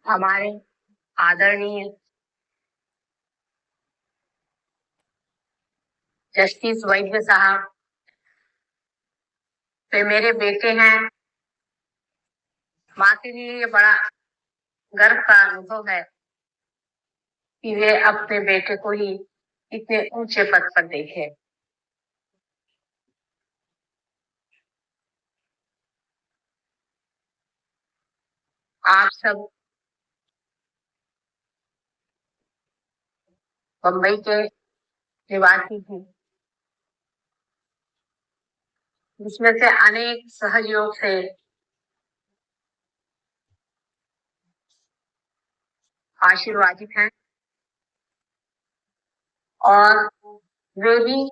हमारे आदरणीय जस्टिस वैद्य साहब वे मेरे बेटे हैं। माँ के लिए ये बड़ा गर्व का अनुभव है कि वे अपने बेटे को ही इतने ऊंचे पद पर देखे। आप सब बम्बई के निवासी हैं, जिसमें से अनेक सहयोग से आशीर्वादित हैं और वे भी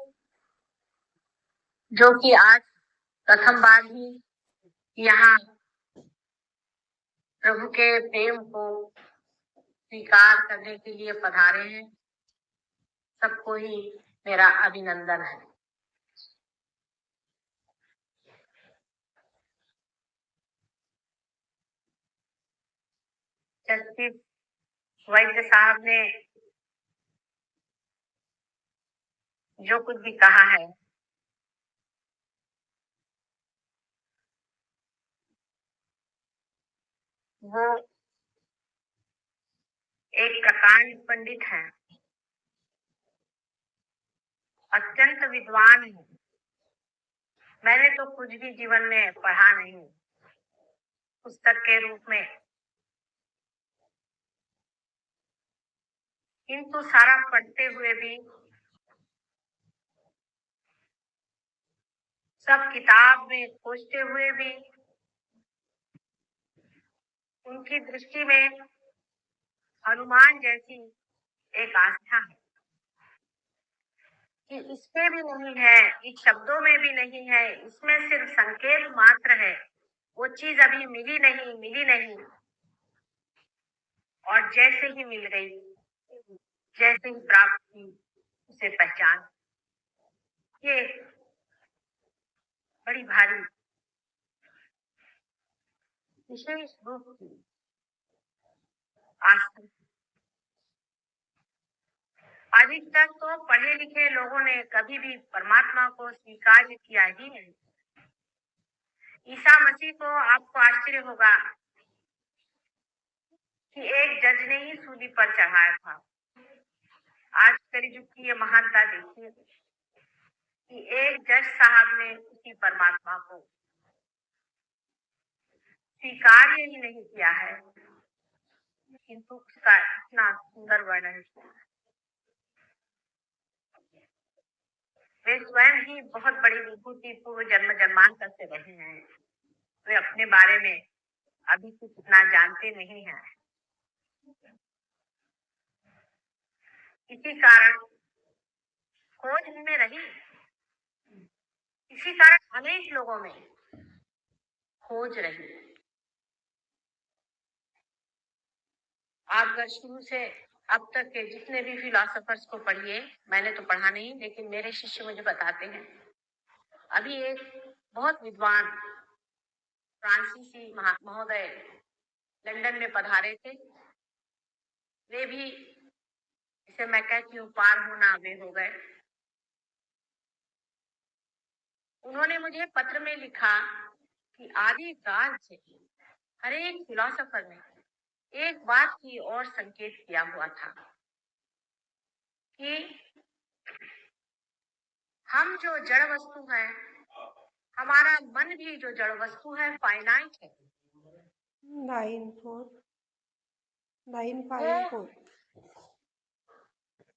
जो कि आज प्रथम बार ही यहाँ प्रभु के प्रेम को स्वीकार करने के लिए पधारे हैं, सबको ही मेरा अभिनंदन है। जस्टिस वैद्य साहब ने जो कुछ भी कहा है वो एक प्रकांड पंडित है, अत्यंत विद्वान है। मैंने तो कुछ भी जीवन में पढ़ा नहीं पुस्तक के रूप में, किंतु सारा पढ़ते हुए भी, सब किताब में खोजते हुए भी उनकी दृष्टि में हनुमान जैसी एक आस्था है कि इसमें भी नहीं है, इस शब्दों में भी नहीं है, इसमें सिर्फ संकेत मात्र है, वो चीज अभी मिली नहीं और जैसे ही मिल गई, जैसे ही प्राप्त की, उसे पहचान। ये बड़ी भारी विशेष रूप की आस्था। अधिकतर तो पढ़े लिखे लोगों ने कभी भी परमात्मा को स्वीकार किया ही नहीं। ईसा मसीह को आपको आश्चर्य होगा कि एक जज ने ही सूली पर चढ़ाया था। आज कलयुग की ये महानता देखिए कि एक जज साहब ने उसी परमात्मा को स्वीकार ही नहीं किया है, किंतु उसका इतना सुंदर वर्णन किया। वे स्वयं ही बहुत बड़ी विभूति पूर्व जन्म जन्मांतर से रहे हैं। वे अपने बारे में अभी कुछ इतना जानते नहीं हैं। इसी कारण खोज में रही, इसी कारण अनेक लोगों में खोज रही। आप अगर शुरू से अब तक के जितने भी फिलोसोफर्स को पढ़िए, मैंने तो पढ़ा नहीं, लेकिन मेरे शिष्य मुझे बताते हैं। अभी एक बहुत विद्वान फ्रांसीसी महोदय लंदन में पधारे थे। वे भी, इसे मैं कहती हूँ, पार होना वे हो गए। उन्होंने मुझे पत्र में लिखा कि आदि काल से हर एक फिलोसोफर ने एक बात की ओर संकेत किया हुआ था कि हम जो जड़ वस्तु है, हमारा मन भी जो जड़ वस्तु है, फाइनाइट है। 954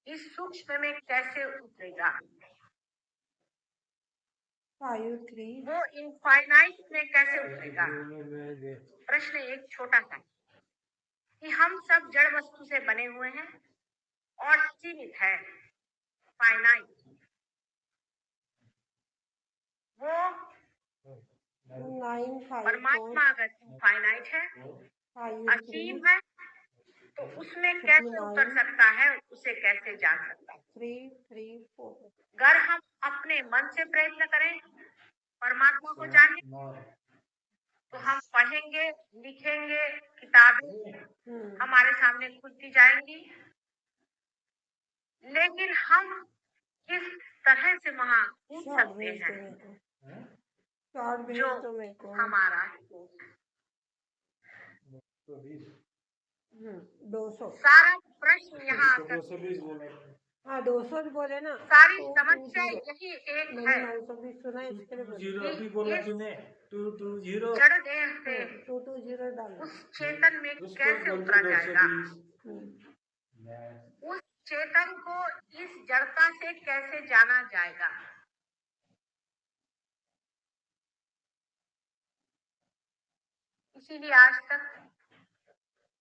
इस सूक्ष्म में कैसे उतरेगा? 53 वो इनफाइनाइट में कैसे उतरेगा? प्रश्न एक छोटा सा कि हम सब जड़ वस्तु से बने हुए हैं और सीमित है, फाइनाइट। वो परमात्मा अगर इनफाइनाइट है, असीम है, तो उसमें कैसे उतर सकता है, उसे कैसे जान सकता है? 334 अगर हम अपने मन से प्रयत्न करें परमात्मा को जानने, तो हम पढ़ेंगे, लिखेंगे, किताबें हमारे सामने खुलती जाएंगी, लेकिन हम किस तरह से वहां कूद सकते हैं जो हमारा 200 सारा प्रश्न यहाँ आकर हाँ 200 बोले ना। सारी समस्या यही एक मैंने है 920 सुना इसके लिए जीरो अभी बोला तूने 220 जड़ देह से 220 डाल उस चेतन में उसको कैसे बोल उतरा के जाएगा, 220 उस चेतन को इस जड़ता से कैसे जाना जाएगा। इसीलिए आज तक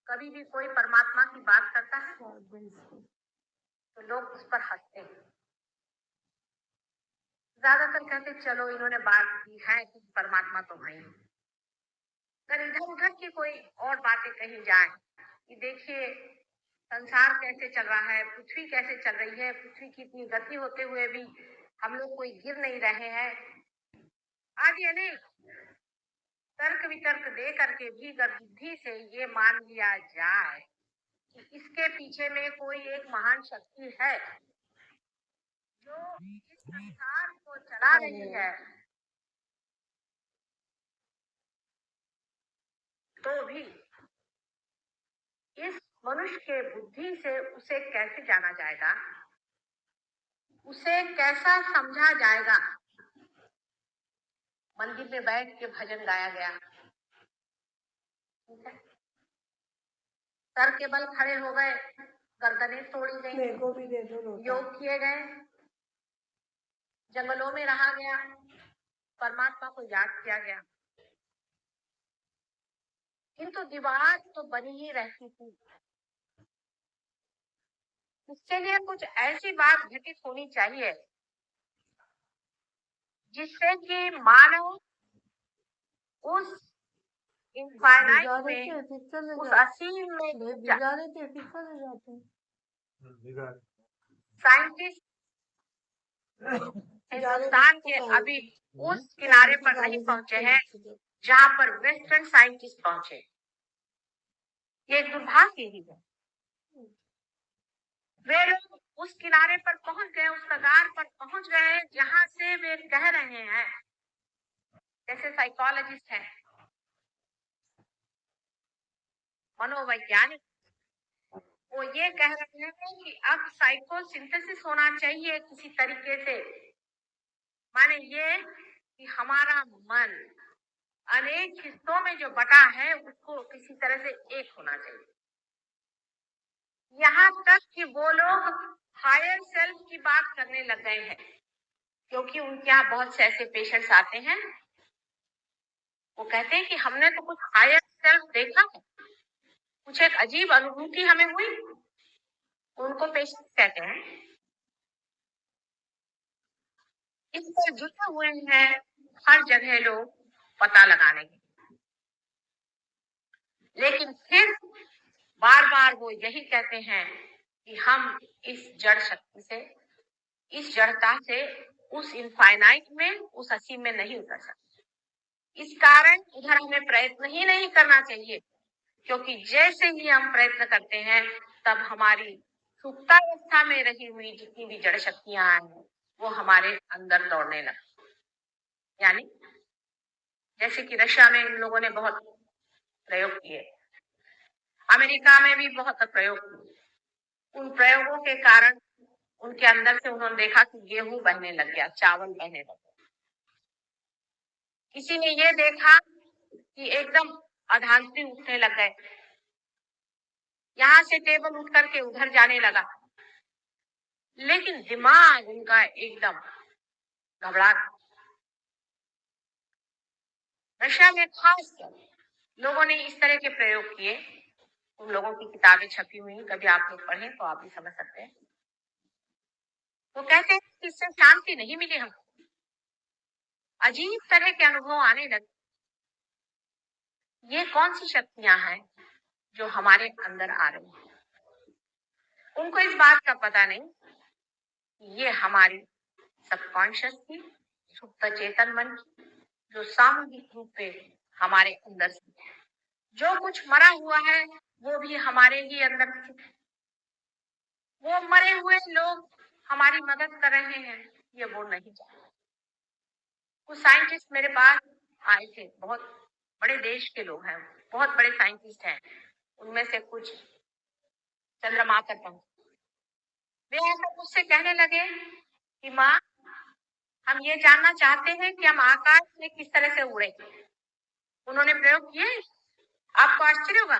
कभी भी कोई परमात्मा की बात करता है तो लोग उस पर हंसते हैं, ज्यादातर कहते चलो इन्होंने बात की है कि परमात्मा तो है। अगर इधर उधर की कोई और बातें कही जाए कि देखिए संसार कैसे चल रहा है, पृथ्वी कैसे चल रही है, पृथ्वी की इतनी गति होते हुए भी हम लोग कोई गिर नहीं रहे हैं, आदि अनेक तर्क वितर्क दे करके भी अगर बुद्धि से ये मान लिया जाए कि इसके पीछे में कोई एक महान शक्ति है जो इस संसार को चला रही है, तो भी इस मनुष्य के बुद्धि से उसे कैसे जाना जाएगा, उसे कैसा समझा जाएगा। मंदिर में बैठ के भजन गाया गया, सर के बल खड़े हो गए, गर्दनें तोड़ी गई, मेरे को भी दे दो लोटा। योग किए गए, जंगलों में रहा गया, परमात्मा को याद किया गया, किंतु दीवार तो बनी ही रहती थी। इसके लिए कुछ ऐसी बात घटित होनी चाहिए जिससे कि मानव उस इनफाइनाइट में, उस असीम में साइंटिस्ट हिंदुस्तान के अभी उस किनारे पर नहीं पहुंचे हैं जहां पर वेस्टर्न साइंटिस्ट पहुंचे। ये एक दुर्भाग्य ही है। वे लोग उस किनारे पर पहुंच गए, उस कगार पर पहुंच गए जहां से वे कह रहे हैं, जैसे साइकोलॉजिस्ट हैं, मनोवैज्ञानिक, वो ये कह रहे हैं कि अब साइकोसिंथेसिस होना चाहिए किसी तरीके से। माने ये कि हमारा मन अनेक हिस्सों में जो बटा है उसको किसी तरह से एक होना चाहिए। यहाँ तक कि वो लोग हायर सेल्फ की बात करने लग गए हैं, क्योंकि उनके यहाँ बहुत से ऐसे पेशेंट्स आते हैं, वो कहते हैं कि हमने तो कुछ हायर सेल्फ देखा है, कुछ एक अजीब अनुभूति हमें हुई। उनको पेशेंट कहते हैं। इस पर जुटे हुए हैं हर जगह लोग पता लगाने के, लेकिन फिर बार बार वो यही कहते हैं कि हम इस जड़ शक्ति से, इस जड़ता से उस इनफाइनाइट में, उस असीम में नहीं उतर सकते। इस कारण उधर हमें प्रयत्न ही नहीं करना चाहिए, क्योंकि जैसे ही हम प्रयत्न करते हैं तब हमारी सुप्तावस्था में रही हुई जितनी भी जड़ शक्तियां हैं वो हमारे अंदर दौड़ने लगती। यानी जैसे कि रशिया में इन लोगों ने बहुत प्रयोग किए, अमेरिका में भी बहुत प्रयोग किए। उन प्रयोगों के कारण उनके अंदर से उन्होंने देखा कि गेहूं बहने लग गया, चावल बहने लग गया। किसी ने ये देखा कि एकदम अधांतरी उठने लग गए, यहाँ से टेबल उठ करके उधर जाने लगा, लेकिन दिमाग उनका एकदम घबरा। रशिया में खास लोगों ने इस तरह के प्रयोग किए। उन लोगों की किताबें छपी हुई, कभी आप लोग पढ़ें तो आप भी समझ सकते हैं। वो कहते हैं कि इससे शांति नहीं मिली, हमको अजीब तरह के अनुभव आने लगे। ये कौन सी शक्तियां हैं जो हमारे अंदर आ रही हैं? उनको इस बात का पता नहीं, ये हमारी सबकॉन्शियस की, सुप्त चेतन मन की, जो सामूहिक रूप पे हमारे अंदर से। जो कुछ मरा हुआ है वो भी हमारे ही अंदर से। वो मरे हुए लोग हमारी मदद कर रहे हैं, ये वो नहीं जानते। कुछ साइंटिस्ट मेरे पास आए थे, बहुत बड़े देश के लोग हैं, बहुत बड़े साइंटिस्ट हैं। उनमें से कुछ चंद्रमा पर पहुंचे। वे आकर मुझसे कहने लगे कि माँ, हम ये जानना चाहते हैं कि हम आकाश में किस तरह से उड़े। उन्होंने प्रयोग किए। आपको आश्चर्य होगा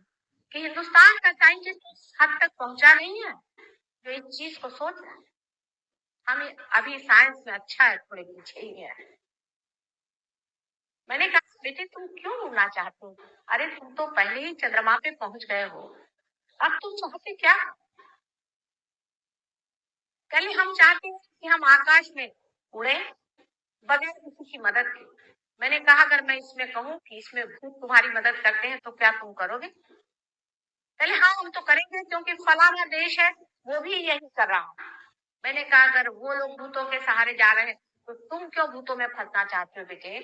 कि हिंदुस्तान का साइंटिस्ट उस हद तक पहुंचा नहीं है जो इस चीज को सोच रहा है। हम अभी साइंस में अच्छा है, थोड़े पीछे ही है। मैंने कहा बेटे तुम क्यों उड़ना चाहते हो? अरे तुम तो पहले ही चंद्रमा पे पहुंच गए हो, अब तुम चाहते क्या? कल हम चाहते हैं कि हम आकाश में उड़े बगैर किसी की मदद के। मैंने कहा अगर मैं इसमें कहूँ कि इसमें भूत तुम्हारी मदद करते हैं तो क्या तुम करोगे? पहले हाँ हम तो करेंगे क्योंकि फलाना देश है वो भी यही कर रहा है। मैंने कहा अगर वो लोग भूतों के सहारे जा रहे हैं तो तुम क्यों भूतों में फंसना चाहते हो बेटे?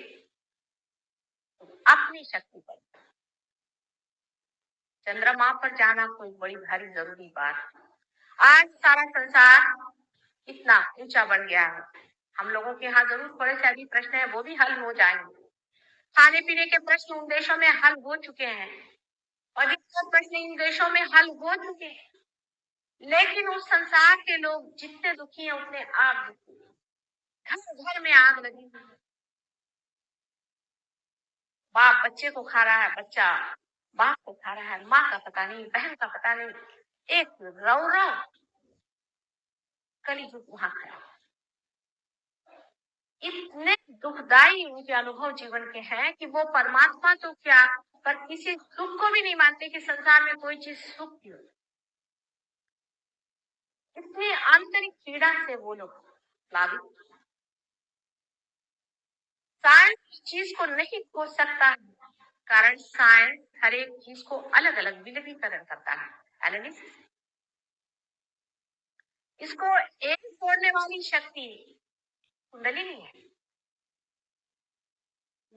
अपनी शक्ति पर। चंद्रमा पर जाना कोई बड़ी भारी जरूरी बात। आज सारा संसार इतना ऊंचा बढ़ गया है। हम लोगों के यहाँ जरूर थोड़े से अभी प्रश्न है वो भी हल हो जाएंगे। खाने पीने के प्रश्न उन देशों में हल हो चुके हैं, अधिकतर प्रश्न इन देशों में हल हो चुके हैं। लेकिन उस संसार के लोग जितने दुखी हैं उतने आग दुखी। घर घर में आग लगी हुई है। बाप बच्चे को खा रहा है, बच्चा बाप को खा रहा है, माँ का पता नहीं, बहन का पता नहीं, एक रव रव कलयुग वहां खड़ा। इतने दुखदाई उनके अनुभव जीवन के हैं कि वो परमात्मा तो क्या पर किसी सुख को भी नहीं मानते कि संसार में कोई चीज सुख की हो। इतनी आंतरिक पीड़ा से वो लोग प्लावित। साइंस चीज को नहीं खोज सकता है, कारण साइंस हर एक चीज को अलग अलग विलगीकरण करता है, एनालिसिस। इसको एक छोड़ने वाली शक्ति कुंडलिनी है।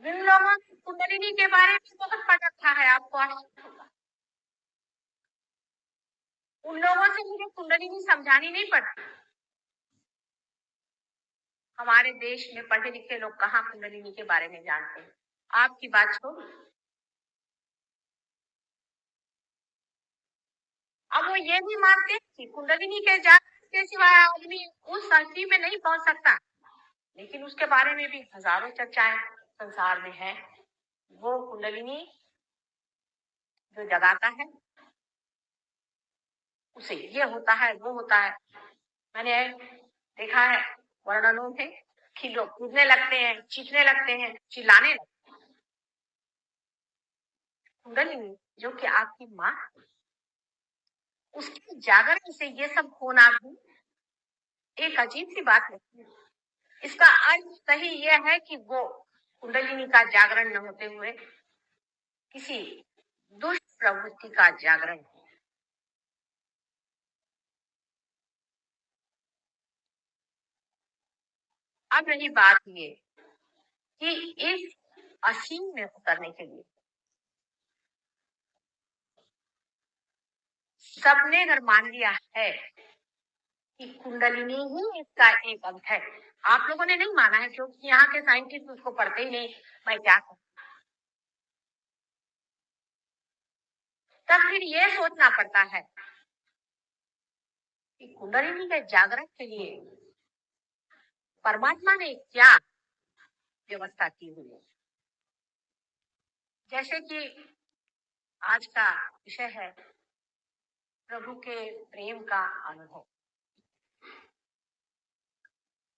जिन लोगों ने कुंडलिनी के बारे में बहुत पढ़ रखा है आपको आश्चर्य होगा। उन लोगों से मुझे कुंडलिनी समझानी नहीं पड़ती। हमारे देश में पढ़े लिखे लोग कहाँ कुंडलिनी के बारे में जानते हैं? आपकी बात छोड़। अब वो ये भी मानते हैं कि कुंडलिनी के जागरण के सिवाय आदमी उस शक्ति में नहीं पहुंच सकता, लेकिन उसके बारे में भी हजारों चर्चाएं संसार में है। वो कुंडलिनी जो जगाता है उसे ये होता है वो होता है। मैंने देखा है वर्णनों में कि लोग कूदने लगते हैं, चीखने लगते हैं, चिल्लाने लगते हैं। कुंडलिनी जो कि आपकी माँ, उसके जागरण से ये सब होना भी एक अजीब सी बात लगती है। इसका अर्थ सही यह है कि वो कुंडलिनी का जागरण न होते हुए किसी दुष्ट प्रवृत्ति का जागरण है। अब रही बात ये कि इस असीम में उतरने के लिए सबने अगर मान लिया है कि कुंडलिनी ही इसका एक अंग है। आप लोगों ने नहीं माना है क्योंकि यहाँ के साइंटिस्ट उसको पढ़ते ही नहीं। मैं क्या करूं? तब फिर ये सोचना पड़ता है कि कुंडलिनी के जागरण के लिए परमात्मा ने क्या व्यवस्था की हुई है। जैसे कि आज का विषय है प्रभु के प्रेम का अनुभव।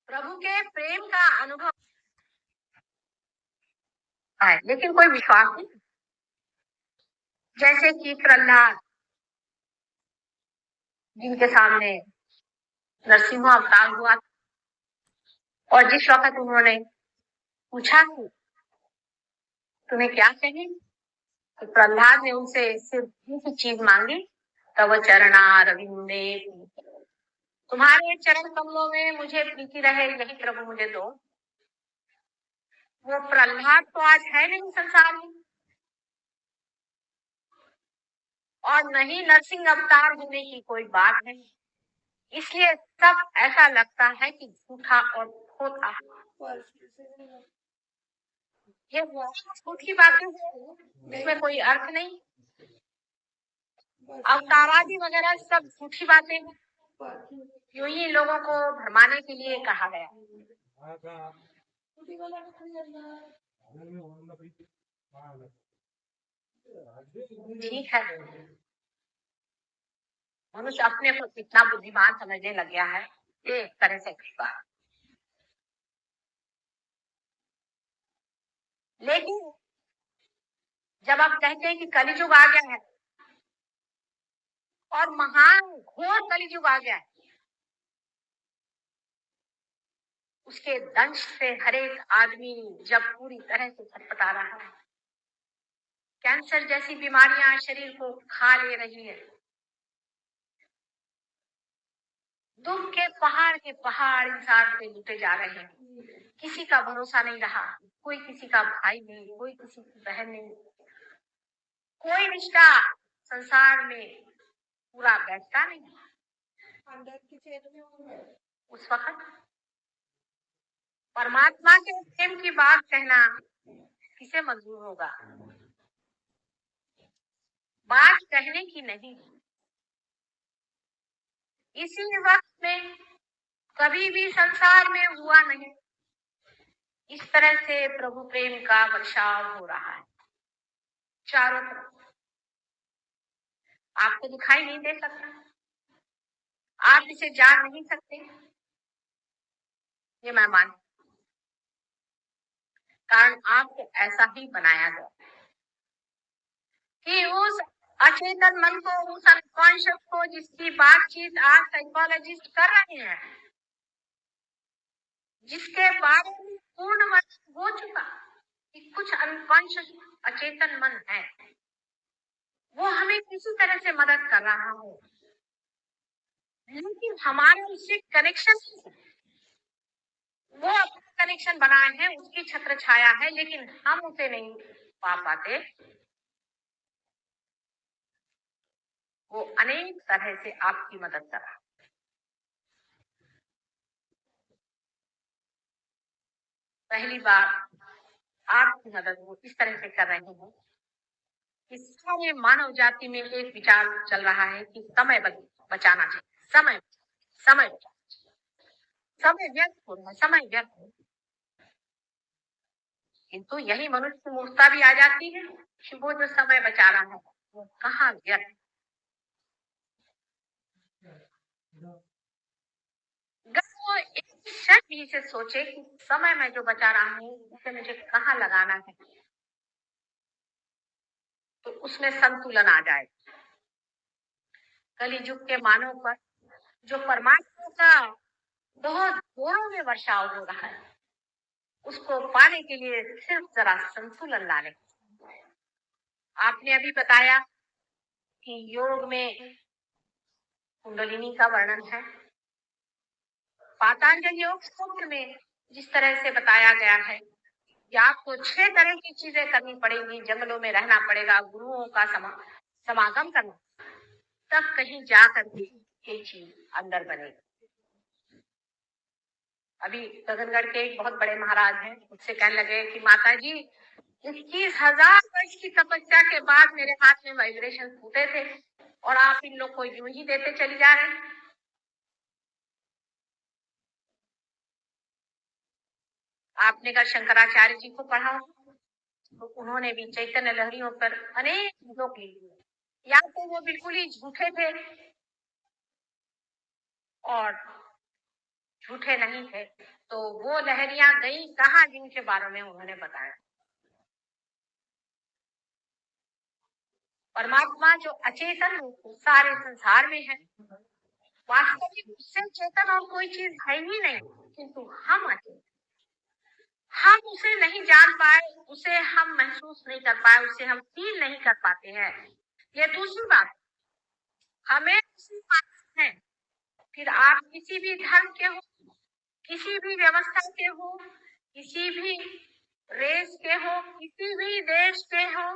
प्रभु के प्रेम का अनुभव है, लेकिन कोई विश्वास नहीं। जैसे कि प्रहलाद जिनके सामने नरसिंह अवतार हुआ और जिस वक्त उन्होंने पूछा कि तुम्हें क्या चाहिए, तो प्रहलाद ने उनसे सिर्फ एक चीज मांगी, तब चरणा रविंदे, तुम्हारे चरण कमलों में मुझे प्रीति रहे, यही प्रभु मुझे दो। वो प्रहलाद तो आज है नहीं संसार में, और न ही नरसिंह अवतार होने की कोई बात है। इसलिए सब ऐसा लगता है कि झूठा और खोटा। ये झूठी बातें हैं, इसमें कोई अर्थ नहीं। अवतारादि वगैरह सब झूठी बातें हैं, यूं ही लोगों को भरमाने के लिए कहा गया। ठीक है, मनुष्य अपने को कितना बुद्धिमान समझने लग गया है, ये एक तरह से कहा। लेकिन जब आप कहते हैं कि कलियुग आ गया है और महान घोर कलियुग आ गया है, उसके दंश से हरेक आदमी जब पूरी तरह से छटपटा रहा है, कैंसर जैसी बीमारियां शरीर को खा ले रही है, दुख के पहाड़ इंसान पे लुटे जा रहे हैं, किसी का भरोसा नहीं रहा, कोई किसी का भाई नहीं, कोई किसी की बहन नहीं, कोई रिश्ता संसार में पूरा बैठता नहीं। उस वक्त परमात्मा के प्रेम की बात कहना किसे मंजूर होगा? बात कहने की नहीं। इसी वक्त में कभी भी संसार में हुआ नहीं, इस तरह से प्रभु प्रेम का वर्षाव हो रहा है चारों तरफ। आपको दिखाई नहीं दे सकता, आप इसे जान नहीं सकते, ये मैं मानती, कारण आपको ऐसा ही बनाया गया कि उस अचेतन मन को, उस अनकॉन्शियस को, जिसकी बातचीत आज साइकोलॉजिस्ट कर रहे हैं, जिसके बारे में पूर्ण मन हो चुका कि कुछ अनकॉन्शियस अचेतन मन है, वो हमें किसी तरह से मदद कर रहा है, लेकिन हमारा उससे कनेक्शन, वो अपना कनेक्शन बनाए हैं, उसकी छत्र छाया है, लेकिन हम उसे नहीं पा पाते। वो अनेक तरह से आपकी मदद कर रहा है। पहली बार आपकी मदद वो इस तरह से कर रहे हैं कि सारे मानव जाति में एक विचार चल रहा है कि समय बचाना चाहिए, समय समय समय व्यर्थ हो रहा है, समय व्यर्थ हो। किंतु यही मनुष्य की मूर्खता भी आ जाती है कि वो जो समय बचा रहा है वो कहाँ व्यर्थ। वो एक क्षण भी से सोचे कि समय मैं जो बचा रहा हूँ उसे मुझे कहाँ लगाना है, तो उसमें संतुलन आ जाए। कलियुग के मानव पर जो परमात्मा का बहुत जोरों में वर्षाव हो रहा है, उसको पाने के लिए सिर्फ जरा संतुलन लाने। आपने अभी बताया कि योग में कुंडलिनी का वर्णन है, पातंजलि योग सूत्र में जिस तरह से बताया गया है कि आपको 6 तरह की चीजें करनी पड़ेंगी, जंगलों में रहना पड़ेगा, गुरुओं का समागम करना, तब कहीं जाकर भी ये चीज अंदर बनेगी। अभी गगनगढ़ के एक बहुत बड़े महाराज हैं, उससे कहने लगे कि माता जी 21,000 वर्ष की तपस्या के बाद मेरे हाथ में वाइब्रेशन फूटे थे और आप इन लोग को यूं ही देते चली जा रहे हैं। आपने कल शंकराचार्य जी को पढ़ा, तो उन्होंने भी चैतन्य लहरियों पर अनेक लोग लिए, या तो वो बिल्कुल ही झूठे थे और झूठे नहीं थे, तो वो लहरियां गई कहाँ, जिनके बारे में उन्होंने बताया। परमात्मा जो अचेतन सारे संसार में है, वास्तविक उससे चेतन और कोई चीज है ही नहीं, किंतु हम अचेतन, हम उसे नहीं जान पाए, उसे हम महसूस नहीं कर पाए, उसे हम फील नहीं कर पाते हैं। ये दूसरी बात, हमें उसी बात है। फिर आप किसी भी धर्म के हो, किसी भी व्यवस्था के हो, किसी भी रेस के हो, किसी भी देश के हो,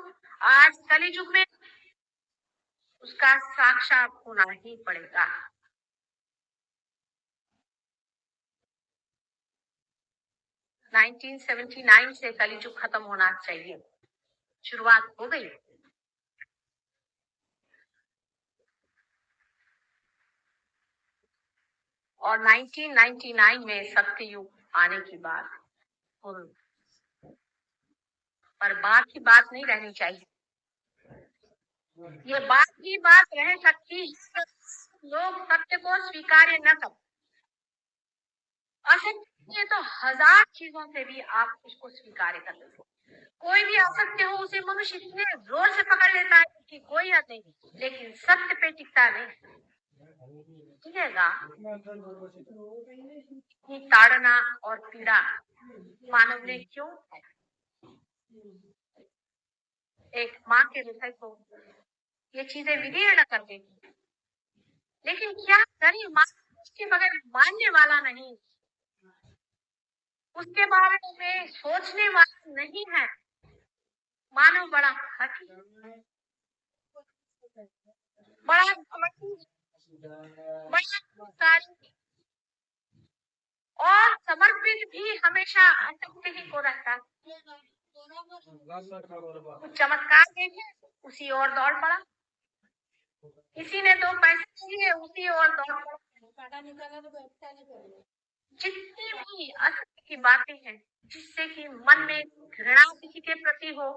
आज कलियुग में उसका साक्षात होना ही पड़ेगा। – 1979 से कलियुग खत्म होना चाहिए, शुरुआत हो गई। और 1999 में सत्ययुग आने की बात हो, पर बात ही बात नहीं रहनी चाहिए। ये बात ही बात रह सकती है, लोग सत्य को स्वीकार्य न कर। असत्य तो हजार चीजों से भी आप उसको स्वीकार कर लेते हो। कोई भी असत्य हो उसे मनुष्य इतने जोर से पकड़ लेता है कि कोई हद नहीं, लेकिन सत्य पे टिकता नहीं। टिकेगा कि ताड़ना और पीड़ा मानव ने क्यों? एक माँ के हृदय को ये चीजें विदीर्ण कर देती, लेकिन क्या करें, माँ उसके बगैर मानने वाला नहीं, उसके बारे में सोचने वाला नहीं है। मानव बड़ा हठी, बड़ा घमंडी, बड़ा अहंकारी और समर्पित भी हमेशा असत्य ही को रहता है। कुछ चमत्कार देखे, उसी और दौड़ पड़ा। किसी ने 2 पैसे दिए, उसी और दौड़ पड़ा। जितनी भी असत्य की बातें हैं, जिससे कि मन में घृणा किसी के प्रति हो,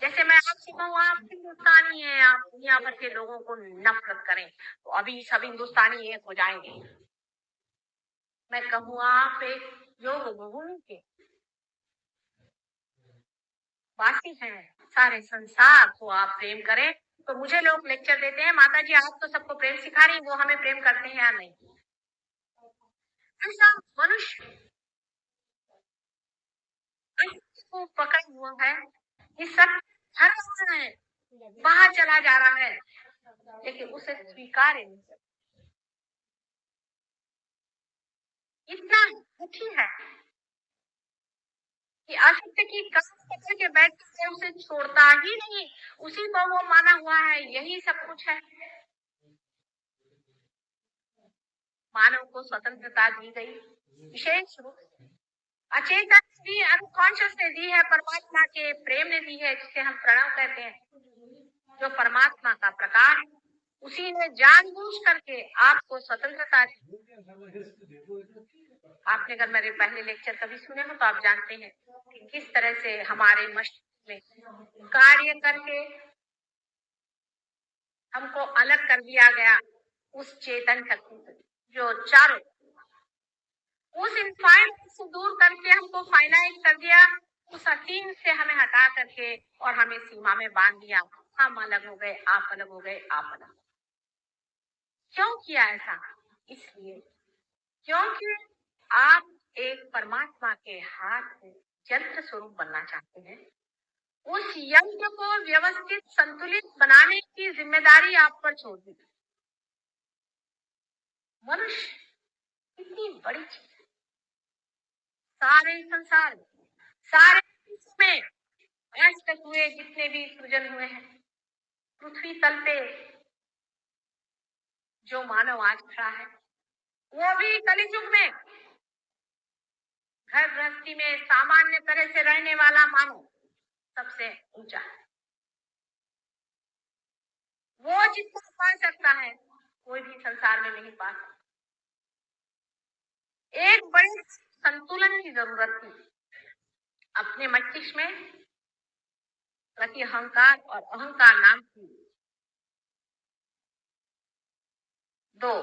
जैसे मैं आपसे कहूँ आप हिंदुस्तानी हैं, आप दुनिया भर के लोगों को नफरत करें, तो अभी सब हिंदुस्तानी एक हो जाएंगे। मैं कहूँ आप एक योग गुरु के वासी हैं, सारे संसार को आप प्रेम करें। तो मुझे लोग लेक्चर देते हैं, माता जी आप तो सबको प्रेम सिखा रही, वो हमें प्रेम करते हैं या नहीं? ऐसा मनुष्य को पकड़ हुआ है कि सब हर है, बाहर चला जा रहा है, लेकिन उसे स्वीकार नहीं कर। इतना दुखी है कि असत्य की काम पकड़ के बैठ के उसे छोड़ता ही नहीं, उसी को वो माना हुआ है, यही सब कुछ है। मानव को स्वतंत्रता दी गई, विशेष रूप से अचेतन दी, अनकॉन्शियस ने दी है, परमात्मा के प्रेम ने दी है, जिसे हम प्रणव कहते हैं, जो परमात्मा का प्रकाश, उसी ने जानबूझ करके आपको स्वतंत्रता दी। आपने अगर मेरे पहले लेक्चर कभी सुने हो तो आप जानते हैं कि किस तरह से हमारे मस्तिष्क में कार्य करके हमको अलग कर दिया गया उस चेतन शक्ति से, जो चारों उस इनफाइनाइट से दूर करके हमको फाइनाइट कर दिया, उस असीम से हमें हटा करके और हमें सीमा में बांध दिया। हम अलग हो गए, आप अलग हो गए, आप अलग। क्यों किया ऐसा? इसलिए क्योंकि आप एक परमात्मा के हाथ में यंत्र स्वरूप बनना चाहते हैं। उस यंत्र को व्यवस्थित संतुलित बनाने की जिम्मेदारी आप पर छोड़ दी। मनुष्य इतनी बड़ी चीज, सारे संसार में, सारे विश्व में आज तक हुए जितने भी सृजन हुए हैं, पृथ्वी तल पे जो मानव आज खड़ा है, वो भी कलियुग में घर गृहस्थी में सामान्य तरह से रहने वाला मानव सबसे ऊंचा है। वो जितना पा सकता है कोई भी संसार में नहीं पा सकता। एक बड़े संतुलन की जरूरत थी अपने मस्तिष्क में। प्रति अहंकार और अहंकार नाम की 2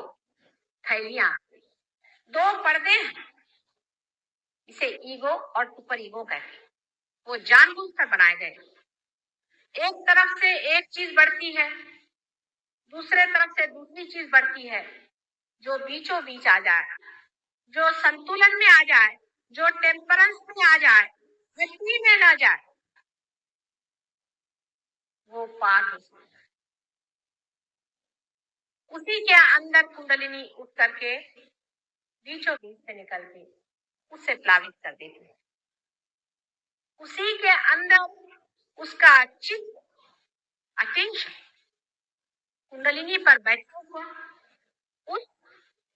थैलियां, 2 पर्दे हैं, इसे ईगो और सुपर ईगो कहते हैं। वो जानबूझकर बनाए गए। एक तरफ से एक चीज बढ़ती है, दूसरे तरफ से दूसरी चीज बढ़ती है, जो बीचों बीच आ जाए, जो संतुलन में आ जाए, जो टेम्परेंस में आ जाए, व्यक्ति में ना जाए, वो पार हो सकता है। उसी के अंदर कुंडलिनी उठ करके बीचों बीच से निकल के उसे प्लावित कर देती है। उसी के अंदर उसका चित्त, अटेंशन कुंडलिनी पर बैठा हुआ उस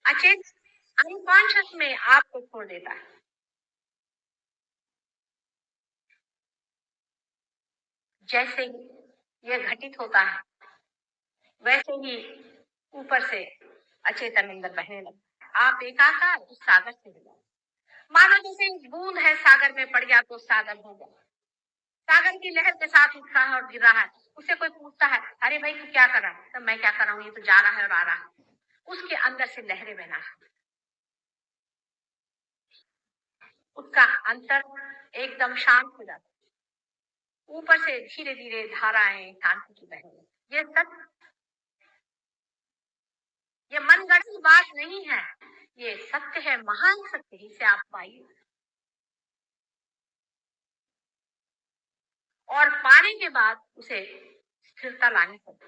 अचेत अनकॉन्शियस में आपको छोड़ देता है। जैसे ही यह घटित होता है वैसे ही ऊपर से अचेतन अंदर बहने लगता है। आप एकाकार उस सागर से मिला, मानो जैसे एक बूंद है सागर में पड़ गया तो सागर हो गया। सागर की लहर के साथ उठ रहा है और गिर रहा है। उससे कोई पूछता है, अरे भाई तू क्या कर रहा है? तो मैं क्या कर रहा हूँ, ये तो जा रहा है और आ रहा है। उसके अंदर से लहरें बहना है, उसका अंतर एकदम शांत हो जाता है। ऊपर से धीरे धीरे धाराएं शांति की बहने। ये सत्य, ये मनगढ़ंत बात नहीं है, ये सत्य है, महान सत्य। इसे आप पाइए और पाने के बाद उसे स्थिरता लानी पड़ती।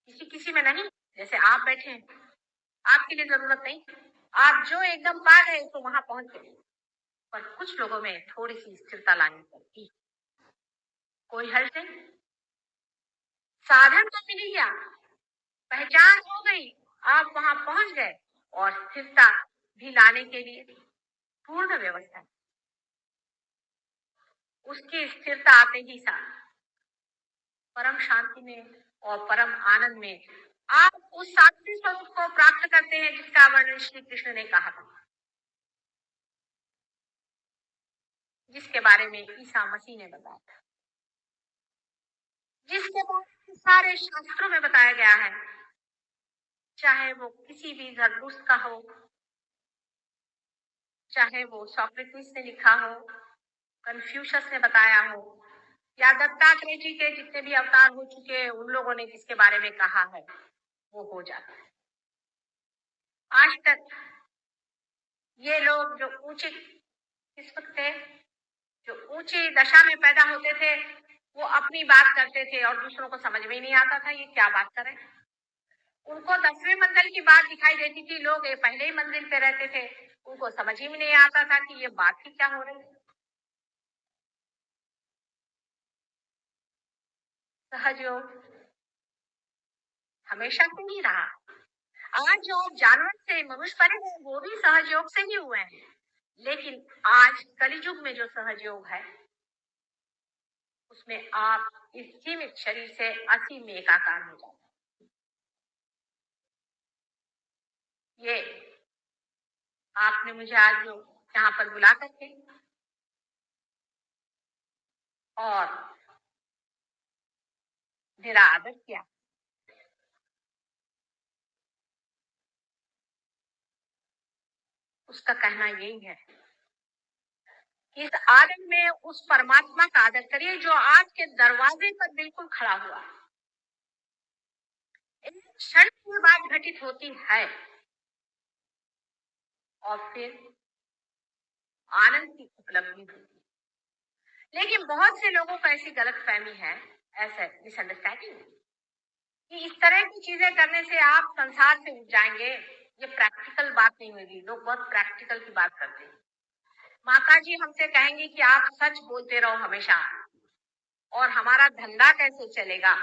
किसी किसी में नहीं, जैसे आप बैठे हैं, आपके लिए जरूरत नहीं, आप जो एकदम पा गए तो वहां पहुंच गए। पर कुछ लोगों में थोड़ी सी स्थिरता लानी पड़ती। कोई हर्ष नहीं, साधन तो मिल गया, पहचान हो गई, आप वहां पहुंच गए और स्थिरता भी लाने के लिए पूर्ण व्यवस्था। उसकी स्थिरता आते ही साथ परम शांति में और परम आनंद में आप उस साक्षी स्वरूप को प्राप्त करते हैं जिसका वर्णन श्री कृष्ण ने कहा था, जिसके बारे में ईसा मसीह ने बताया था, जिसके बारे में सारे शास्त्रों में बताया गया है। चाहे वो किसी भी धर्मग्रस्त का हो, चाहे वो सोक्रेटिस ने लिखा हो, कन्फ्यूशस ने बताया हो, या दत्तात्रेय जी के जितने भी अवतार हो चुके हैं उन लोगों ने जिसके बारे में कहा है वो हो जाता है। आज तक ये लोग जो ऊंचे किस्मत थे, जो ऊंची दशा में पैदा होते थे, वो अपनी बात करते थे और दूसरों को समझ में ही नहीं आता था ये क्या बात करें। उनको 10वें मंजिल की बात दिखाई देती थी, लोग ये पहले ही मंजिल पे रहते थे, उनको समझ ही में नहीं आता था कि ये बात ही क्या हो रही है। सहयोग हमेशा से ही रहा। आज जो आप जानवर से मनुष्य बने हैं वो भी सहयोग से ही हुए हैं, लेकिन आज कलियुग में जो सहयोग है उसमें आप इस सीमित शरीर से असीम में एकाकार हो जाते। ये आपने मुझे आज जो यहाँ पर बुला करके और मेरा आदर किया, उसका कहना यही है, इस आदर में उस परमात्मा का आदर करिए जो आपके दरवाजे पर बिल्कुल खड़ा हुआ। एक क्षण की बात घटित होती है और फिर आनंद की उपलब्धि होती है। लेकिन बहुत से लोगों को ऐसी गलत फहमी है, ऐसा मिसअंडरस्टैंडिंग कि इस तरह की चीजें करने से आप संसार से उठ जाएंगे। ये प्रैक्टिकल बात नहीं होगी। लोग बहुत प्रैक्टिकल की बात करते हैं। माता जी हमसे कहेंगी कि आप सच बोलते रहो हमेशा, और हमारा धंधा कैसे चलेगा।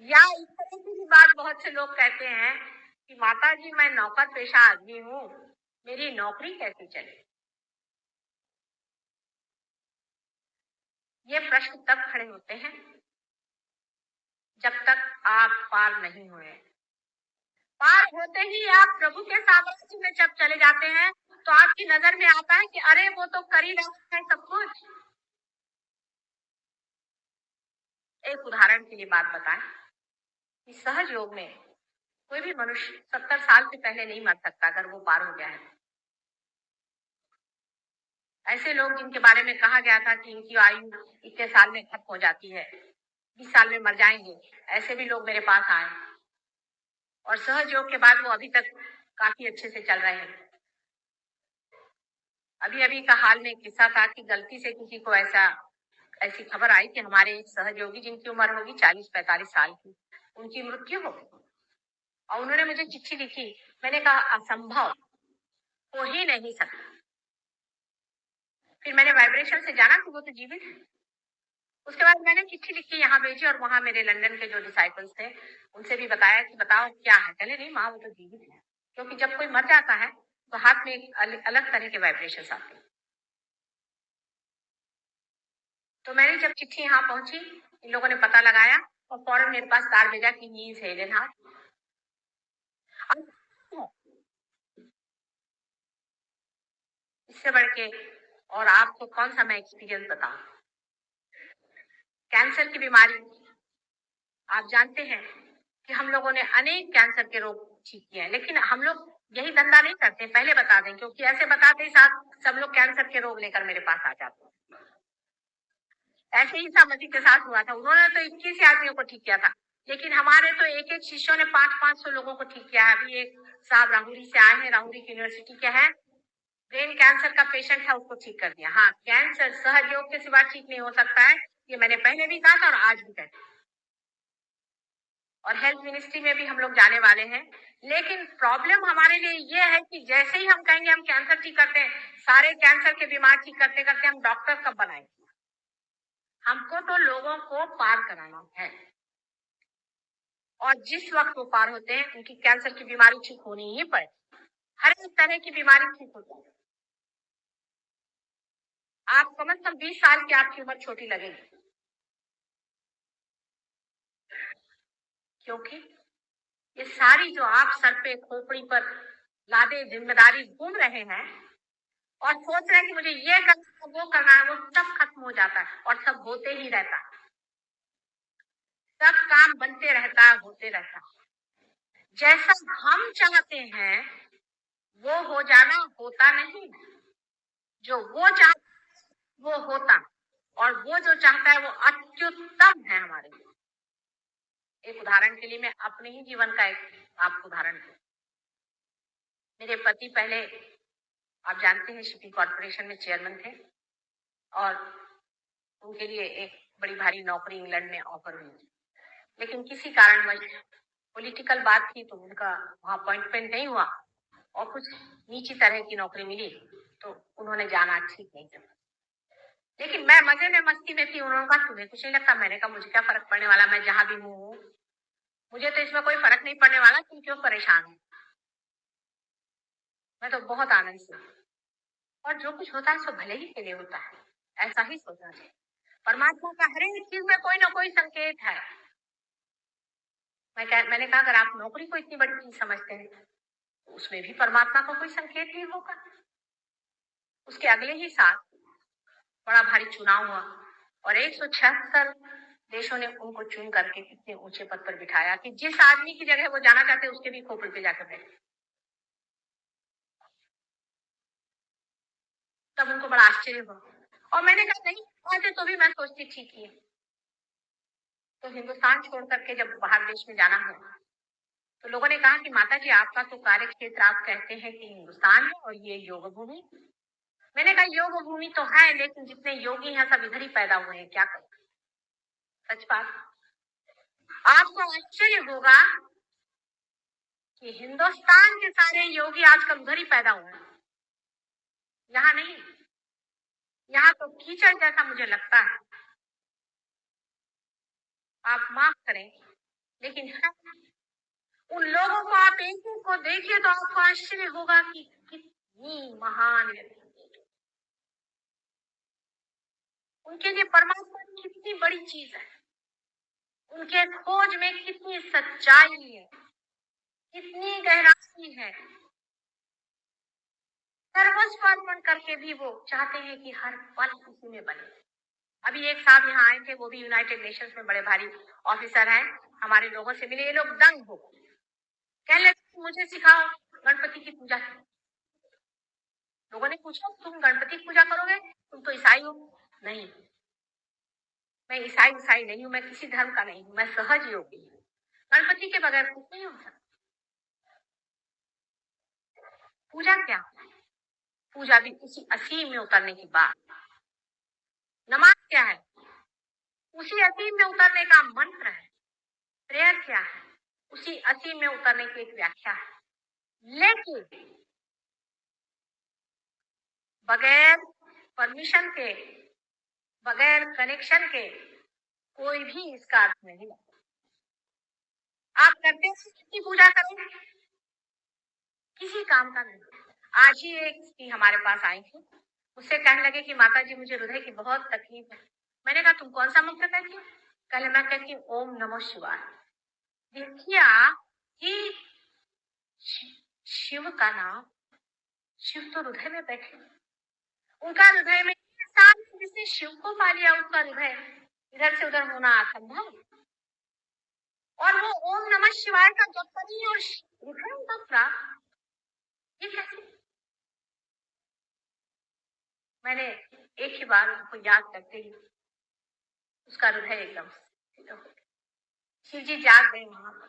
या इस तरह की भी बात बहुत से लोग कहते हैं कि माता जी मैं नौकर पेशा आदमी हूँ, मेरी नौकरी कैसे चले। ये प्रश्न तब खड़े होते हैं जब तक आप पार नहीं हुए। पार होते ही आप प्रभु के साम्राज्य में जब चले जाते हैं तो आपकी नजर में आता है कि अरे वो तो कर ही रहा है सब कुछ। एक उदाहरण के लिए बात बताएं कि सहज योग में कोई भी मनुष्य 70 साल से पहले नहीं मर सकता अगर वो पार हो गया है। ऐसे लोग जिनके बारे में कहा गया था कि इनकी आयु इतने साल में खत्म हो जाती है, 20 साल में मर जाएंगे, ऐसे भी लोग मेरे पास आए और सहज योग के बाद वो अभी तक काफी अच्छे से चल रहे हैं। अभी अभी का हाल में एक किस्सा था कि गलती से किसी को ऐसी खबर आई कि हमारे एक सहयोगी जिनकी उम्र होगी 40-45 साल की, उनकी मृत्यु हो गई और उन्होंने मुझे चिट्ठी लिखी। मैंने कहा असंभव, हो ही नहीं सकता। फिर मैंने वाइब्रेशन से जाना कि वो तो जीवित है। उसके बाद मैंने चिट्ठी लिख के यहाँ भेजी और वहां मेरे लंदन के जो डिसाइपल्स थे उनसे भी बताया कि बताओ क्या है। कहले नहीं माँ वो तो जीवित है, क्योंकि जब कोई मर जाता है तो हाथ में एक अलग तरह के वाइब्रेशन आते हैं। तो मैंने जब चिट्ठी यहाँ पहुंची, इन लोगों ने पता लगाया और फौरन मेरे पास कार्ड भेजा कि ही इज हेलन हार्ट। इससे बढ़ के और आपको कौन सा मैं एक्सपीरियंस बताऊं। कैंसर की बीमारी, आप जानते हैं कि हम लोगों ने अनेक कैंसर के रोग ठीक किए हैं, लेकिन हम लोग यही धंधा नहीं करते, पहले बता दें, क्योंकि ऐसे बताते ही साथ सब लोग कैंसर के रोग लेकर मेरे पास आ जाते हैं। ऐसे ही ईसा मसीह के साथ हुआ था, उन्होंने तो 21 आदमियों को ठीक किया था, लेकिन हमारे तो एक एक शिष्यों ने 500-500 लोगों को ठीक किया है। अभी एक साहब राहुरी से आए हैं, राहुरी की यूनिवर्सिटी के हैं, ब्रेन कैंसर का पेशेंट है, उसको ठीक कर दिया। हाँ, कैंसर सहयोग के सिवा ठीक नहीं हो सकता है, ये मैंने पहले भी कहा था और आज भी कहती हूँ। और हेल्थ मिनिस्ट्री में भी हम लोग जाने वाले हैं, लेकिन प्रॉब्लम हमारे लिए ये है कि जैसे ही हम कहेंगे हम कैंसर ठीक करते हैं, सारे कैंसर के बीमार ठीक करते करते हम डॉक्टर कब बनाएंगे? हमको तो लोगों को पार कराना है, और जिस वक्त वो पार होते हैं उनकी कैंसर की बीमारी ठीक होनी ही पड़े। हर एक तरह की बीमारी ठीक होती है। आप कम से कम 20 साल की आपकी उम्र छोटी लगेगी, क्योंकि ये सारी जो आप सर पे खोपड़ी पर लादे जिम्मेदारी घूम रहे हैं और सोच रहे हैं कि मुझे ये करना है वो करना है, वो सब खत्म हो जाता है और सब होते ही रहता है। सब काम बनते रहता है, होते रहता है। जैसा हम चाहते हैं वो हो जाना होता नहीं, जो वो चाहता वो होता, और वो जो चाहता है वो अत्युत्तम है हमारे लिए। एक उदाहरण के लिए मैं अपने ही जीवन का एक आपको उदाहरण दूं। मेरे पति पहले, आप जानते हैं, शिपिंग कॉर्पोरेशन में चेयरमैन थे और उनके लिए एक बड़ी भारी नौकरी इंग्लैंड में ऑफर हुई थी, लेकिन किसी कारणवश पॉलिटिकल बात थी तो उनका वहां अपॉइंटमेंट नहीं हुआ और कुछ नीची तरह की नौकरी मिली तो उन्होंने जाना ठीक नहीं था। लेकिन मैं मजे में मस्ती में थी। उन्होंने कहा तुम्हें कुछ नहीं लगता? मैंने कहा मुझे क्या फर्क पड़ने वाला, मैं जहां भी हूँ मुझे तो इसमें कोई फर्क नहीं पड़ने वाला, तुम क्यों परेशान हो? मैं तो बहुत आनंद से, और जो कुछ होता है सब भले ही के लिए होता है, ऐसा ही सोचना चाहिए। परमात्मा का हर एक चीज में कोई ना कोई संकेत है। मैंने कहा अगर आप नौकरी को इतनी बड़ी चीज समझते हैं तो उसमें भी परमात्मा का कोई संकेत ही होगा। उसके अगले ही साल बड़ा भारी चुनाव हुआ और 176 देशों ने उनको चुन करके इतने ऊंचे पद पर बिठाया कि जिस आदमी की जगह वो जाना चाहते उसके भी खोपड़ी पे जाकर बैठे। तब उनको बड़ा आश्चर्य हुआ और मैंने कहा नहीं आते तो भी मैं सोचती ठीक ही है। तो हिंदुस्तान छोड़ करके जब बाहर देश में जाना है तो लोगों ने कहा कि माता जी आपका तो कार्य क्षेत्र आप कहते हैं कि हिंदुस्तान है और ये योग भूमि। मैंने कहा योग भूमि तो है, लेकिन जितने योगी हैं सब इधर ही पैदा हुए हैं, क्या करें? सच बात। आपको आश्चर्य होगा कि हिंदुस्तान के सारे योगी आजकल उधर ही पैदा हुए हैं, यहाँ नहीं। यहाँ तो कीचड़ जैसा मुझे लगता है, आप माफ करें, लेकिन है। उन लोगों को आप एक एक को देखिए तो आपको आश्चर्य होगा कि कितनी महान व्यक्ति, उनके लिए परमात्मा कितनी बड़ी चीज है, उनके खोज में कितनी सच्चाई है, कितनी गहराई है। सर्वस्व अर्पण करके भी वो चाहते हैं कि हर पल उसी में बने। अभी एक साहब यहाँ आए थे, वो भी यूनाइटेड नेशंस में बड़े भारी ऑफिसर हैं, हमारे लोगों से मिले। ये लोग दंग हो, कहने लगे मुझे सिखाओ गणपति की पूजा। लोगों ने पूछा तुम गणपति की पूजा करोगे, तुम तो ईसाई हो। नहीं, मैं ईसाई नहीं हूँ, मैं किसी धर्म का नहीं हूँ, मैं सहज योगी हूँ। गणपति के बगैर कुछ नहीं हो सकता। पूजा क्या? पूजा भी उसी असीम में उतरने की बात। नमाज क्या है? उसी असीम में उतरने का मंत्र है। प्रेयर क्या है? उसी असीम में उतरने की एक व्याख्या है। लेकिन बगैर परमिशन के, बगैर कनेक्शन के कोई भी इसका अर्थ नहीं है। आप करते हैं किसकी पूजा करें, किसी काम का नहीं। आज ही एक स्त्री हमारे पास आई थी, उससे कहने लगे कि माता जी मुझे हृदय की बहुत तकलीफ है। मैंने कहा तुम कौन सा मंत्र कहती हो? कहले मैं कहती हूँ ओम नमो शिवाय। देखिए कि शिव का नाम, शिव तो हृदय में बैठे, उनका हृदय में इंसान जिसने शिव को पा लिया उसका हृदय इधर से उधर होना असंभव, और वो ओम नमः शिवाय का जप करी और हृदय उनका प्राप्त, ये कैसे? मैंने एक ही बार उनको याद करते ही उसका हृदय एकदम शिव जी जाग गए वहां पर।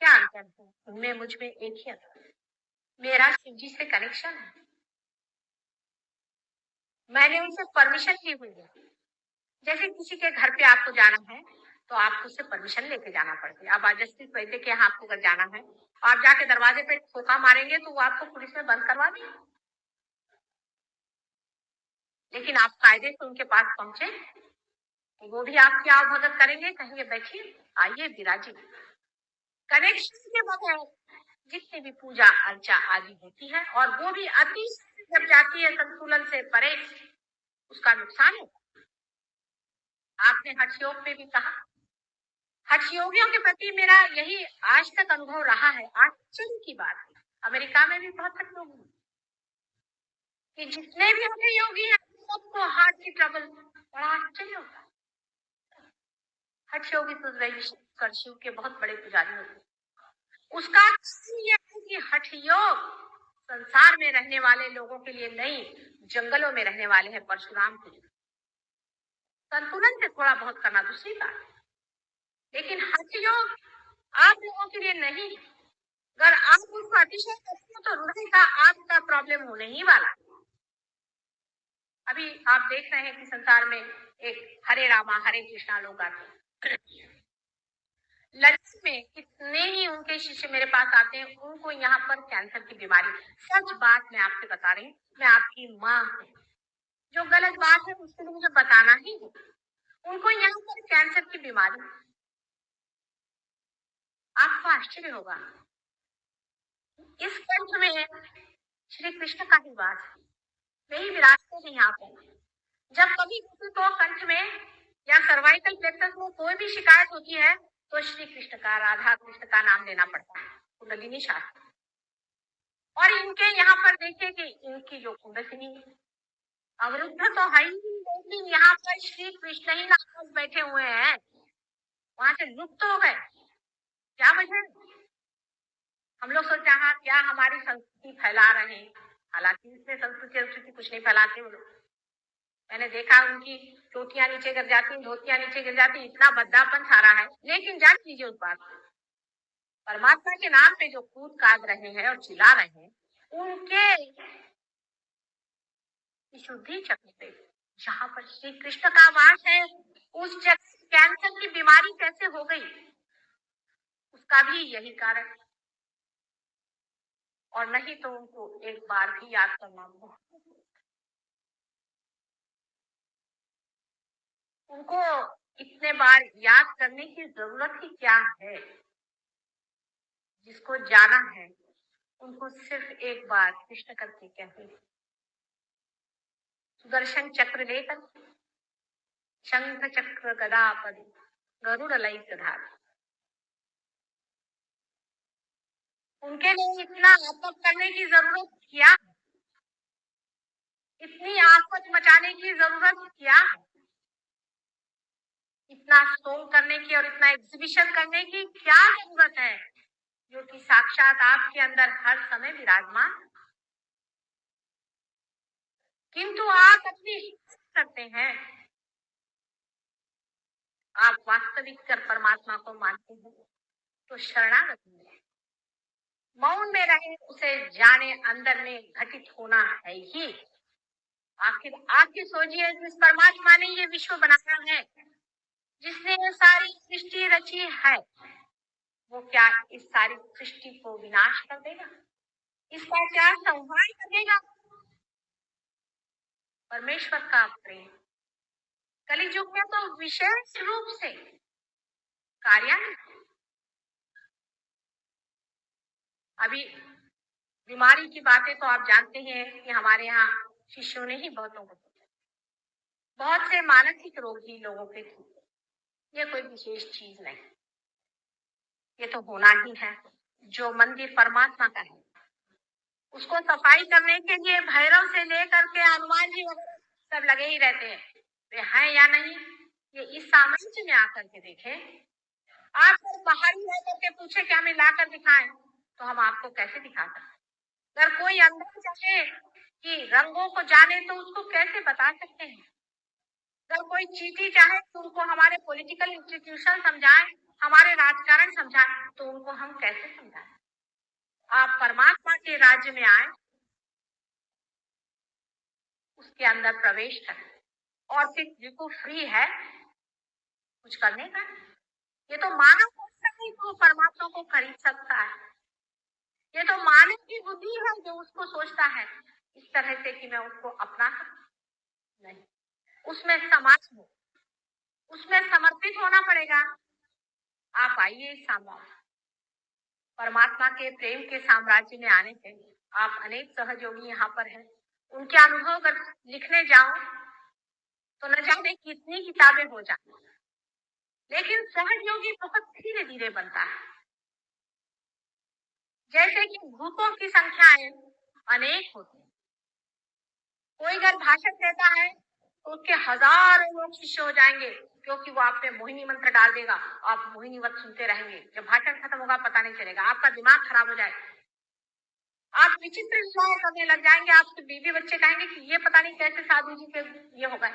क्या अंतर है उनमें मुझ में? एक ही अंतर, मेरा शिव जी से कनेक्शन है, मैंने उनसे परमिशन ली हुई है। जैसे किसी के घर पे आपको जाना है तो आपको उससे परमिशन लेके जाना पड़ती है। अब जस्टिस वैद्य के यहाँ आपको अगर जाना है, आप जाके दरवाजे पे ठोका मारेंगे तो वो आपको पुलिस में बंद करवा देंगे, लेकिन आप कायदे से उनके पास पहुंचे तो वो भी आपकी आवभगत करेंगे, कहेंगे बैठिए आइए विराजी। कनेक्शन के बगैर जितनी भी पूजा अर्चा आदि होती है और वो भी अति जब जाती है संतुलन से परे, उसका नुकसान होता है। आपने हठ योग में भी कहा, हठ योगियों के प्रति मेरा यही आज तक अनुभव रहा है। आश्चर्य की बात है, अमेरिका में भी बहुत हठ योगी कि जितने भी हठ योगी हैं सबको हार्ट की ट्रबल, बड़ा आश्चर्य होता है। हठ योगी तो शिव के बहुत बड़े पुजारी होते हैं। उसका यह है कि हठ योग संसार में रहने वाले लोगों के लिए नहीं, जंगलों में रहने वाले हैं परशुराम के लिए। संतुलन से थोड़ा बहुत करना दूसरी बात है, लेकिन हठ योग आप लोगों के लिए नहीं। अगर आप उसको अतिशय करते हो तो हृदय का आपका प्रॉब्लम होने ही वाला है। अभी आप देख रहे हैं कि संसार में एक हरे रामा हरे कृष्णा लोग आते हैं, लड़की में कितने ही उनके शिष्य मेरे पास आते हैं, उनको यहाँ पर कैंसर की बीमारी, सच बात मैं आपसे बता रही हूँ, मैं आपकी माँ हूँ, जो गलत बात है उसके लिए मुझे बताना ही है। उनको यहाँ पर कैंसर की बीमारी, आपको आश्चर्य होगा इस कंठ में श्री कृष्ण का ही वास है, वही विराजते हैं यहाँ पर। जब कभी किसी को कंठ में या सर्वाइकल प्लेक्सस में कोई भी शिकायत होती है तो श्री कृष्ण का, राधा कृष्ण का नाम लेना पड़ता है, कुंडलिनी शास्त्र। और इनके यहाँ पर देखिए कि इनकी जो कुंडलिनी अवरुद्ध तो है ही, लेकिन यहाँ पर श्री कृष्ण ही नाराज बैठे हुए हैं, वहां से लुप्त हो गए। क्या वजह? हम लोग सोचते हैं क्या हमारी संस्कृति फैला रहे हैं, हालांकि इसमें संस्कृति कुछ नहीं फैलाते वो लोग। मैंने देखा उनकी चोटियां नीचे गिर जाती, धोतियां नीचे गिर जाती, इतना भद्दापन सारा है। लेकिन जान लीजिए उस बात, परमात्मा के नाम पे जो कूद काद रहे हैं और चिल्ला रहे हैं, उनके शुद्धि चक्र पे जहाँ पर श्री कृष्ण का वास है, उस जगह कैंसर की बीमारी कैसे हो गई, उसका भी यही कारण। और नहीं तो उनको एक बार भी याद करना, उनको इतने बार याद करने की जरूरत ही क्या है? जिसको जाना है उनको सिर्फ एक बार कृष्ण करके कहते, सुदर्शन चक्र लेकर शंख चक्र गदा पद गरुड़ लई धार, उनके लिए इतना आफत करने की जरूरत क्या, इतनी आफत मचाने की जरूरत क्या, इतना शोक करने की और इतना एग्जीबिशन करने की क्या जरूरत है, जो कि साक्षात आपके अंदर हर समय विराजमान। किंतु आप अपनी करते हैं, आप वास्तविक कर परमात्मा को मानते हैं तो शरणागत हैं, मौन में रहे, उसे जाने, अंदर में घटित होना है ही। आखिर आपकी सोचिए, जिस परमात्मा ने ये विश्व बनाया है, जिसने ये सारी सृष्टि रची है, वो क्या इस सारी सृष्टि को विनाश कर देगा? इसका क्या संहार कर देगा? परमेश्वर का प्रेम कलियुग में तो विशेष रूप से कार्यान्वित है। अभी बीमारी की बातें तो आप जानते हैं कि हमारे यहाँ शिष्यों ने ही बहुतों को, बहुत से मानसिक रोगी लोगों के ठीक, ये कोई विशेष चीज नहीं, ये तो होना ही है। जो मंदिर परमात्मा का है उसको सफाई करने के लिए भैरव से लेकर के हनुमान जी वगैरह सब लगे ही रहते हैं। वे हैं या नहीं, ये इस सामंजस्य में आकर के देखें। आप अगर बाहर ही रह करके पूछे कि हमें ला कर दिखाएं, तो हम आपको कैसे दिखा सकते? अगर कोई अंदर चाहे कि रंगों को जाने तो उसको कैसे बता सकते हैं? अगर कोई चीटी चाहे तो उनको हमारे पॉलिटिकल इंस्टीट्यूशन समझाएं, हमारे राजकारण समझाएं, तो उनको हम कैसे समझाएं? आप परमात्मा के राज्य में आए, उसके अंदर प्रवेश करें, और फिर बिल्कुल फ्री है कुछ करने का। ये तो मानव सोचता है कि वो परमात्मा को खरीद सकता है, ये तो मानव की बुद्धि है जो उसको सोचता है इस तरह से कि मैं उसको अपना सकता नहीं। उसमें समाज हो, उसमें समर्पित होना पड़ेगा। आप आइए इस साम्राज्य, परमात्मा के प्रेम के साम्राज्य में आने से आप अनेक सहयोगी यहाँ पर हैं, उनके अनुभव अगर लिखने जाओ तो न जाने कितनी किताबें हो जाए, लेकिन सहयोगी बहुत धीरे धीरे बनता है। जैसे कि भूतों की संख्याएं अनेक होती हैं। कोई अगर भाषण देता है तो उसके हजारों लोग शिष्य हो जाएंगे, क्योंकि वो आप पे मोहिनी मंत्र डाल देगा, आप मोहिनी वक्त सुनते रहेंगे। जब भाषण खत्म होगा पता नहीं चलेगा, आपका दिमाग खराब हो जाएगा, आप विचित्र लीलाएं करने लग जाएंगे। आपके बीवी बच्चे कहेंगे कि ये पता नहीं कैसे साधु जी के ये हो गए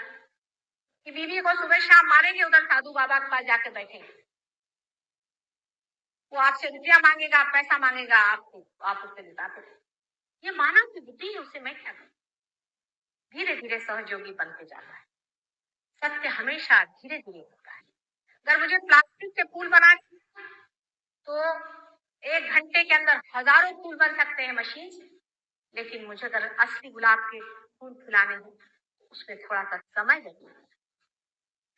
कि बीवी को सुबह शाम मारेंगे, उधर साधु बाबा के पास जाके बैठेंगे, वो आपसे रुपया मांगेगा, पैसा मांगेगा आपको, आप उससे निकालते। ये मानव की बुद्धि है, उसे मैं क्या करूं? धीरे धीरे सहयोगी बनते जाता है। सत्य हमेशा धीरे धीरे होता है। अगर मुझे प्लास्टिक के फूल बनाने तो 1 घंटे के अंदर हजारों फूल बन सकते हैं मशीन से, लेकिन मुझे अगर असली गुलाब के फूल खिलाने हो उसमें थोड़ा सा समय लगेगा।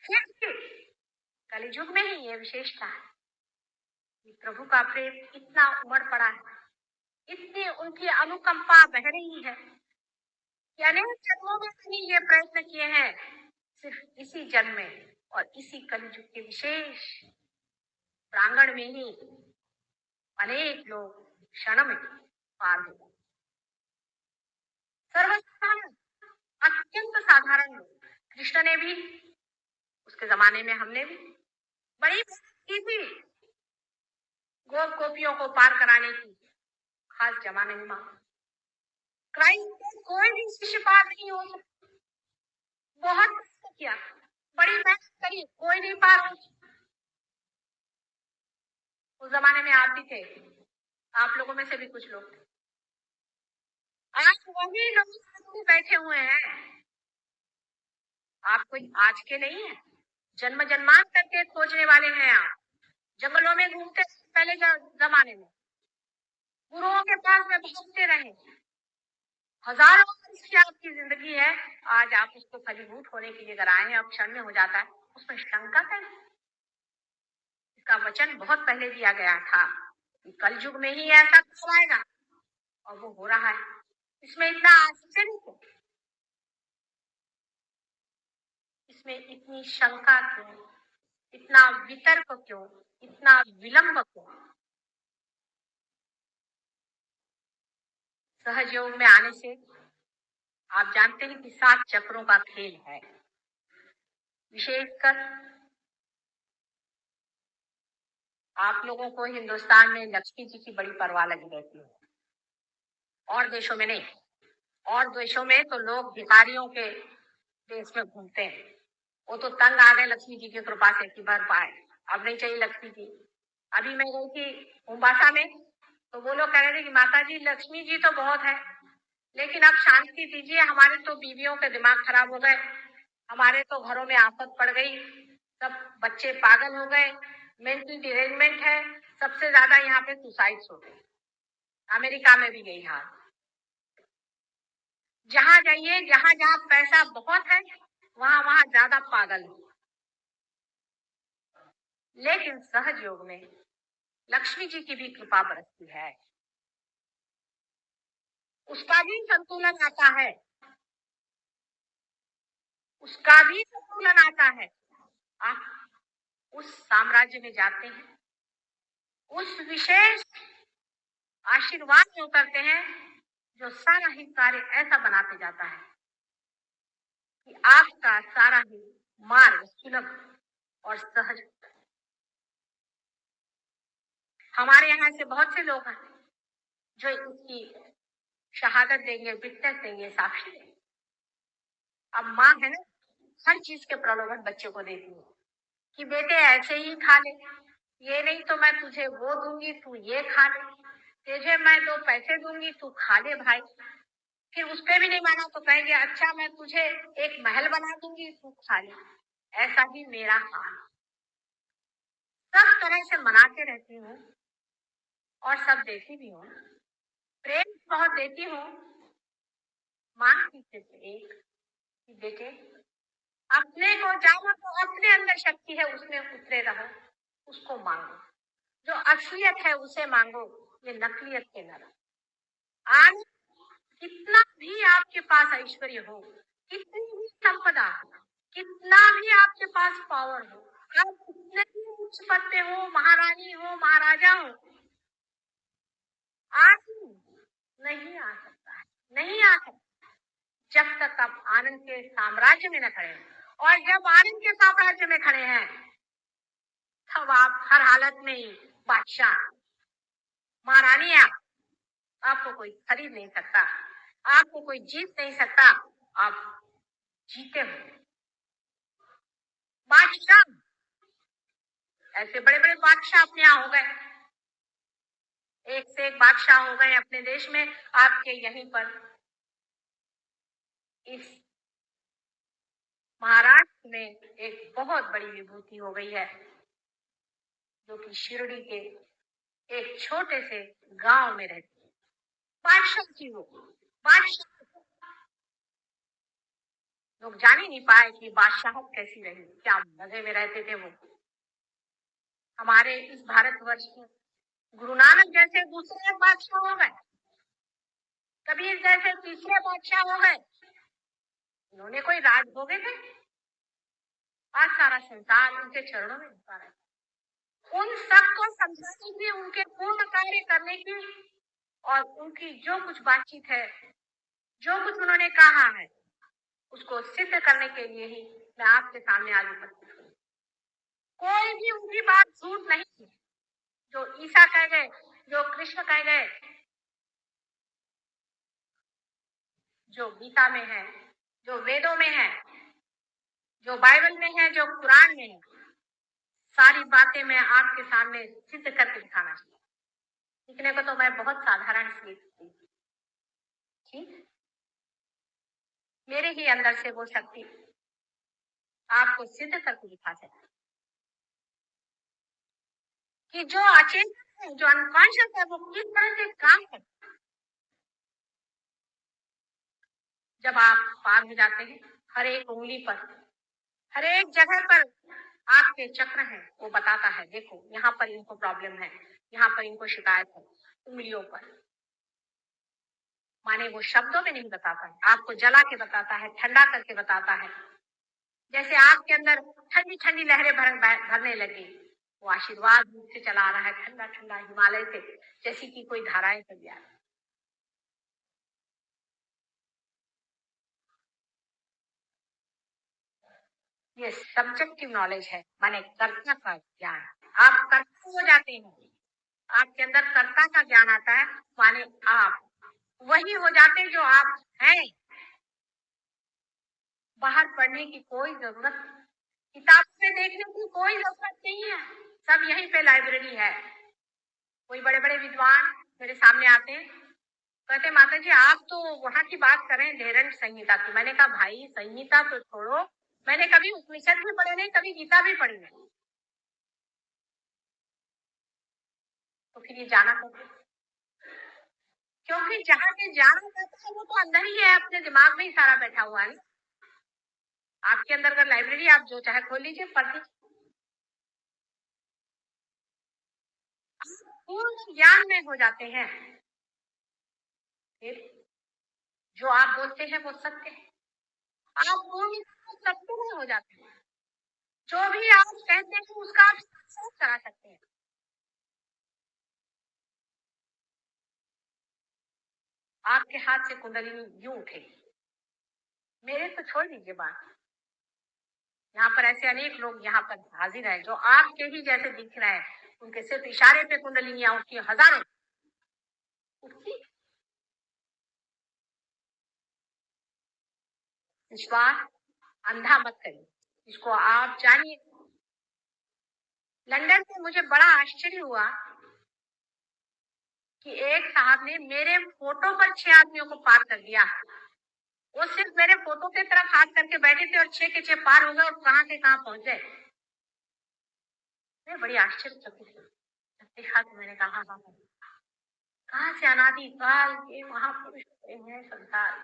फिर कलियुग में ही ये विशेषता है कि प्रभु का प्रेम इतना उमड़ पड़ा है, इतनी उनकी अनुकंपा बह रही है कि अनेक जन्मों में भी ये प्रयत्न किए हैं, सिर्फ इसी जन्म में और इसी कलियुग के विशेष प्रांगण में ही अनेक लोग क्षण में पार हो गए। सर्वसाधारण, अत्यंत साधारण लोग। कृष्ण ने भी, उसके जमाने में हमने भी बड़ी मेहनत की थी गोप गोपियों को पार कराने की, खास जमाने में क्राइस्ट में कोई भी शिष्य पार नहीं हो सकता। बहुत मेहनत किया, बड़ी मेहनत करी, कोई नहीं पार हो सकता। उस जमाने में आप भी थे, आप लोगों में से भी कुछ लोग थे। आज वही लोग बैठे हुए हैं, आप कोई आज के नहीं है, जन्म जन्मांतर के खोजने वाले हैं। आप जंगलों में घूमते पहले जमाने में, गुरुओं के पास में भागते रहे, हजारों वर्ष की आपकी जिंदगी है, आज आप उसको फलीभूत होने के लिए अगर आए हैं, अब क्षण में हो जाता है, उसमें शंका है? इसका वचन बहुत पहले दिया गया था कि कलयुग में ही ऐसा कब आएगा, और वो हो रहा है। इसमें इतना आश्चर्य क्यों, इसमें इतनी शंका क्यों, इतना वितर्क क्यों, इतना विलंब क्यों? सहयोग में आने से आप जानते हैं कि 7 चक्रों का खेल है। विशेषकर आप लोगों को हिंदुस्तान में लक्ष्मी जी की बड़ी परवाह लगी रहती है, और देशों में नहीं। और देशों में तो लोग भिखारियों के देश में घूमते हैं, वो तो तंग आ गए लक्ष्मी जी की कृपा से कि भर पाए, अब नहीं चाहिए लक्ष्मी जी। अभी मैं गई थी मोम्बासा में, तो वो लोग कह रहे थे कि माता जी लक्ष्मी जी तो बहुत है, लेकिन आप शांति दीजिए, हमारे तो बीवियों के दिमाग खराब हो गए, हमारे तो घरों में आफत पड़ गई, सब बच्चे पागल हो गए, मेंटल डिरेंजमेंट है, सबसे ज्यादा यहाँ पे सुसाइड्स होते हैं। अमेरिका में भी यही हाल। जहां जाइए, जहां जहां पैसा बहुत है, वहां वहां ज्यादा पागल है। लेकिन सहज योग में लक्ष्मी जी की भी कृपा बरसती है, उसका भी संतुलन आता है, उसका भी संतुलन आता है। आप उस साम्राज्य में जाते हैं, उस विशेष आशीर्वाद में उतरते हैं जो सारा ही कार्य ऐसा बनाते जाता है कि आपका सारा ही मार्ग सुलभ और सहज। हमारे यहाँ से बहुत से लोग हैं जो इसकी शहादत देंगे, विटनेस देंगे, साक्षी देंगे। अब माँ है ना, हर चीज के प्रलोभन बच्चे को देती है कि बेटे ऐसे ही खा ले, ये नहीं तो मैं तुझे वो दूंगी, तू ये खा ले, तुझे मैं 2 पैसे दूंगी, तू खा ले भाई। फिर उस पे भी नहीं माना तो कहेंगे अच्छा मैं तुझे एक महल बना दूंगी, तू खा ले। ऐसा ही मेरा हाल, सब तरह से मनाते रहती हूँ और सब देती भी हूँ, प्रेम बहुत देती हूँ। मांगती सिर्फ एक कि बेटे अपने को जानो तो अपने अंदर शक्ति है, उसमें उतरे रहो, उसको मांगो। जो असलियत है उसे मांगो, ये नकलियत के न रहो। आज कितना भी आपके पास ऐश्वर्य हो, कितनी भी संपदा, कितना भी आपके पास पावर हो, आप कितने भी उच्च पद पे हो, महारानी हो, महाराजा हो, आज नहीं आ सकता है, नहीं आ सकता जब तक आप आनंद के साम्राज्य में न खड़े हैं। और जब आनंद के साम्राज्य में खड़े हैं तब आप हर हालत में ही बादशाह, महारानी आप, आपको कोई खरीद नहीं सकता, आपको कोई जीत नहीं सकता, आप जीते हो बादशाह। ऐसे बड़े बड़े बादशाह अपने यहाँ हो गए, एक से एक बादशाह हो गए अपने देश में। आपके यहीं पर इस महाराष्ट्र में एक बहुत बड़ी विभूति हो गई है, जो कि शिरडी के एक छोटे से गांव में रहती है। बादशाह की हो, बादशाह लोग जान ही नहीं पाए कि बादशाहत कैसी रही, क्या मजे में रहते थे वो। हमारे इस भारतवर्ष में गुरु नानक जैसे दूसरे बादशाह हो गए, कबीर जैसे तीसरे बादशाह हो गए, उन्होंने कोई राज भोगे थे? आज सारा संसार उनके चरणों में झुका है। उन सबको समझाने की, उनके पूर्ण कार्य करने की और उनकी जो कुछ बातचीत है, जो कुछ उन्होंने कहा है, उसको सिद्ध करने के लिए ही मैं आपके सामने आज उपस्थित हूँ। कोई भी उनकी बात झूठ नहीं थी। जो ईसा कह गए, जो कृष्ण कह गए, जो गीता में है, जो वेदों में है, जो बाइबल में है, जो कुरान में है, सारी बातें मैं आपके सामने सिद्ध करके दिखाना चाहिए। सीखने को तो मैं बहुत साधारण सीखती, ठीक, मेरे ही अंदर से वो शक्ति आपको सिद्ध करके दिखा सकती कि जो अचेतन है, जो अनकॉन्शियस है, वो किस तरह से काम करता है। जब आप पार हो जाते हैं, हर एक उंगली पर, हर एक जगह पर आपके चक्र हैं, वो बताता है देखो यहाँ पर इनको प्रॉब्लम है, यहाँ पर इनको शिकायत है, उंगलियों पर। माने वो शब्दों में नहीं बताता है, आपको जला के बताता है, ठंडा करके बताता है। जैसे आपके अंदर ठंडी ठंडी लहरें भरने लगी, वो आशीर्वाद रूप से चला आ रहा है, ठंडा ठंडा हिमालय से, जैसी कि कोई धाराएं चली आ रही। ये सब्जेक्टिव नॉलेज है, माने कर्ता का ज्ञान। आप कर्ता हो जाते हैं, आपके अंदर कर्ता का ज्ञान आता है, माने आप वही हो जाते हैं जो आप हैं। बाहर पढ़ने की कोई जरूरत, किताब में देखने की कोई जरूरत नहीं है, सब यहीं पे लाइब्रेरी है। कोई बड़े बड़े विद्वान मेरे सामने आते हैं, कहते माता जी आप तो वहां की बात करें धैर्य संहिता की। मैंने कहा भाई संहिता तो छोड़ो, मैंने कभी उपनिषद भी पढ़े नहीं, कभी गीता भी पढ़ी नहीं, तो फिर ये जाना कैसे? क्योंकि जहाँ से जाना जाता है वो तो अंदर ही है, अपने दिमाग में ही सारा बैठा हुआ है। आपके अंदर अगर लाइब्रेरी, आप जो चाहे खोल लीजिए, पढ़ लीजिए, पूर्ण ज्ञान में हो जाते हैं। फिर जो आप बोलते हैं वो सत्य है, आप पूर्ण सत्य में हो जाते हैं। जो भी आप कहते हैं उसका आप साक्षात करा सकते हैं। आपके हाथ से कुंडलिनी यूं उठेगी। मेरे तो छोड़ दीजिए बात, यहाँ पर ऐसे अनेक लोग यहाँ पर हाजिर हैं जो आपके ही जैसे दिख रहे हैं, उनके सिर्फ इशारे पे कुंडलिनियां उठती, हजारों उठती। विश्वास अंधा मत करिए, इसको आप जानिए। लंदन में मुझे बड़ा आश्चर्य हुआ कि एक साहब ने मेरे फोटो पर 6 आदमियों को पार कर दिया। वो सिर्फ मेरे फोटो की तरफ हाथ करके बैठे थे और 6 के 6 पार हो गए और कहां से कहां पहुंच गए। मैं बड़ी आश्चर्यचकित हुई। देखा तो मैंने कहा, हाँ, कहाँ से अनादि काल के महापुरुष हैं संसार,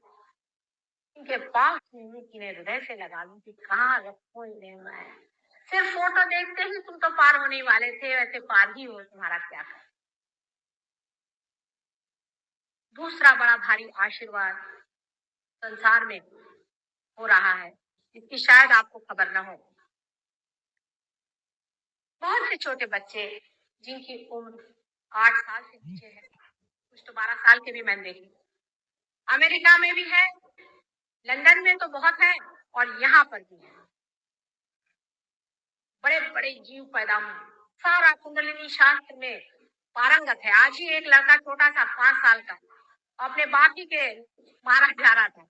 इनके पास किन्हें हृदय से लगा लूं कि कहाँ रखो इन्हें मैं। सिर्फ फोटो देखते ही तुम तो पार होने वाले थे, वैसे पार ही हो, तुम्हारा क्या कर। दूसरा बड़ा भारी आशीर्वाद संसार में हो रहा है, इसकी शायद आपको खबर न हो। बहुत से छोटे बच्चे जिनकी उम्र 8 साल से नीचे है, कुछ तो 12 साल के भी मैंने देखे। अमेरिका में भी है, लंदन में तो बहुत है, और यहाँ पर भी है। बड़े बड़े जीव पैदा हुए, सारा कुंडलिनी शास्त्र में पारंगत है। आज ही एक लड़का छोटा सा 5 साल का अपने बापी के मारा जा रहा था,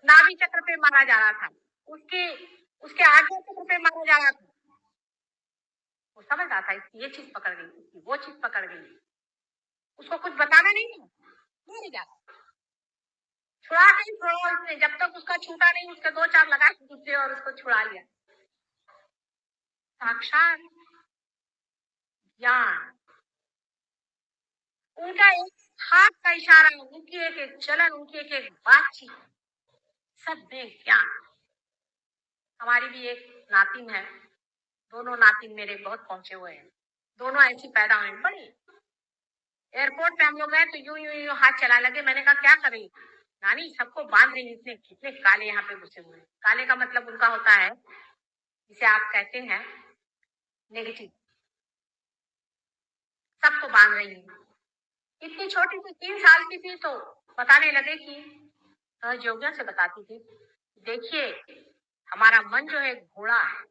नाभि चक्र पे मारा जा रहा था, उसके आज्ञा चक्र पे मारा जा रहा था। वो समझ रहा था इसकी ये चीज पकड़ गई, इसकी वो चीज पकड़ गई, उसको कुछ बताना नहीं है, मारे जा रहा। छुड़ा नहीं छोड़ा उसने, जब तक उसका छूटा नहीं उसके 2-4 लगा दूसरे और उसको छुड़ा लिया। साक्षात ज्ञान, उनका एक हाथ का इशारा, उनकी एक एक चलन, उनकी एक एक बातचीत, सब में ज्ञान। हमारी भी एक नातिन है, दोनों नातिन मेरे बहुत पहुंचे हुए हैं, दोनों ऐसी पैदा हुए। बड़ी एयरपोर्ट पे हम लोग गए तो यूं यूं यूं हाथ चला लगे। मैंने कहा क्या कर रही नानी, सबको बांध रही, इतने कितने काले यहाँ पे घुसे हुए। काले का मतलब उनका होता है, जिसे आप कहते हैं नेगेटिव, सबको बांध रही है। इतनी छोटी सी 3 साल की थी तो बताने लगे कि सहयोगियों से बताती थी, देखिए हमारा मन जो है घोड़ा है,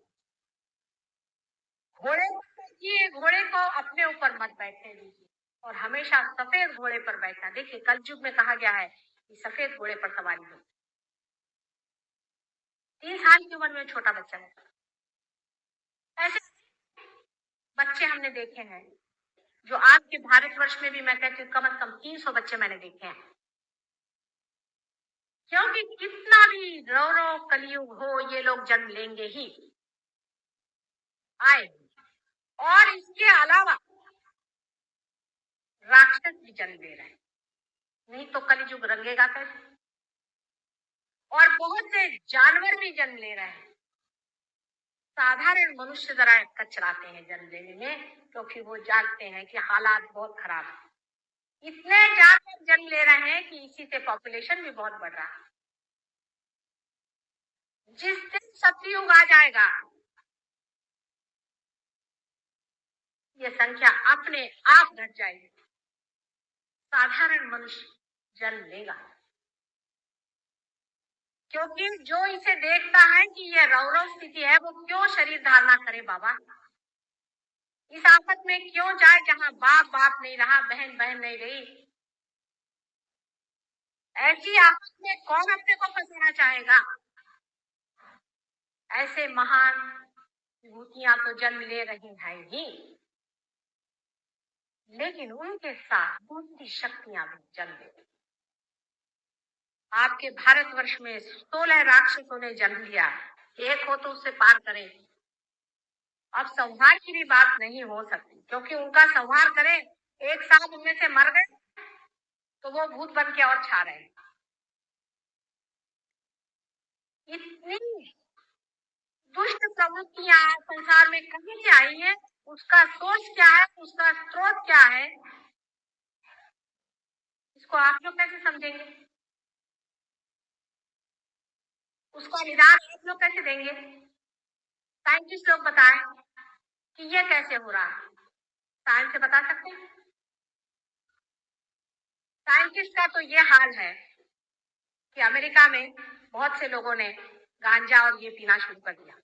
घोड़े ये घोड़े को अपने ऊपर मत बैठने दीजिए और हमेशा सफेद घोड़े पर बैठना। देखिए कलयुग में कहा गया है कि सफेद घोड़े पर सवारी हो। 3 साल की उम्र में छोटा बच्चा है। ऐसे बच्चे हमने देखे हैं जो आपके भारतवर्ष में भी, मैं कहती हूँ कम से कम 300 बच्चे मैंने देखे हैं। क्योंकि कितना भी रो रो कलयुग हो, ये लोग जन्म लेंगे ही, आए। और इसके अलावा राक्षस भी जन्म ले रहे हैं, नहीं तो कलयुग रंगेगा कैसे। और बहुत से जानवर भी जन्म ले रहे हैं। साधारण मनुष्य जरा कचराते हैं जन्म लेने में, क्योंकि वो जानते हैं कि हालात बहुत खराब है। इतने जानवर जन्म ले रहे हैं कि इसी से पॉपुलेशन भी बहुत बढ़ रहा है। जिस दिन सतयुग आ जाएगा, ये संख्या अपने आप घट जाएगी, साधारण मनुष्य जन्म लेगा। क्योंकि जो इसे देखता है कि ये रौरव स्थिति है, वो क्यों शरीर धारणा करे बाबा, इस आफत में क्यों जाए जहां बाप बाप नहीं रहा, बहन बहन नहीं रही। ऐसी आफत में कौन अपने को फंसाना चाहेगा। ऐसे महान विभूतियां तो जन्म ले रही हैं ही, लेकिन उनके साथ दूसरी शक्तियां भी जन्म ले रही। आपके भारतवर्ष में 16 राक्षसों ने जन्म लिया, एक हो तो उससे पार करें। अब संहार की भी बात नहीं हो सकती, क्योंकि उनका संहार करें, एक साथ उनमें से मर गए तो वो भूत बन के और छा रहे हैं। इतनी दुष्ट प्रवृत्तियां संसार में कहीं से आई है, उसका सोर्स क्या है, उसका स्रोत क्या है, इसको आप लोग कैसे समझेंगे? उसका निदान आप लोग कैसे देंगे? साइंटिस्ट लोग बताएं कि ये कैसे हो रहा है। साइंस से बता सकते हैं? साइंटिस्ट का तो ये हाल है कि अमेरिका में बहुत से लोगों ने गांजा और ये पीना शुरू कर दिया,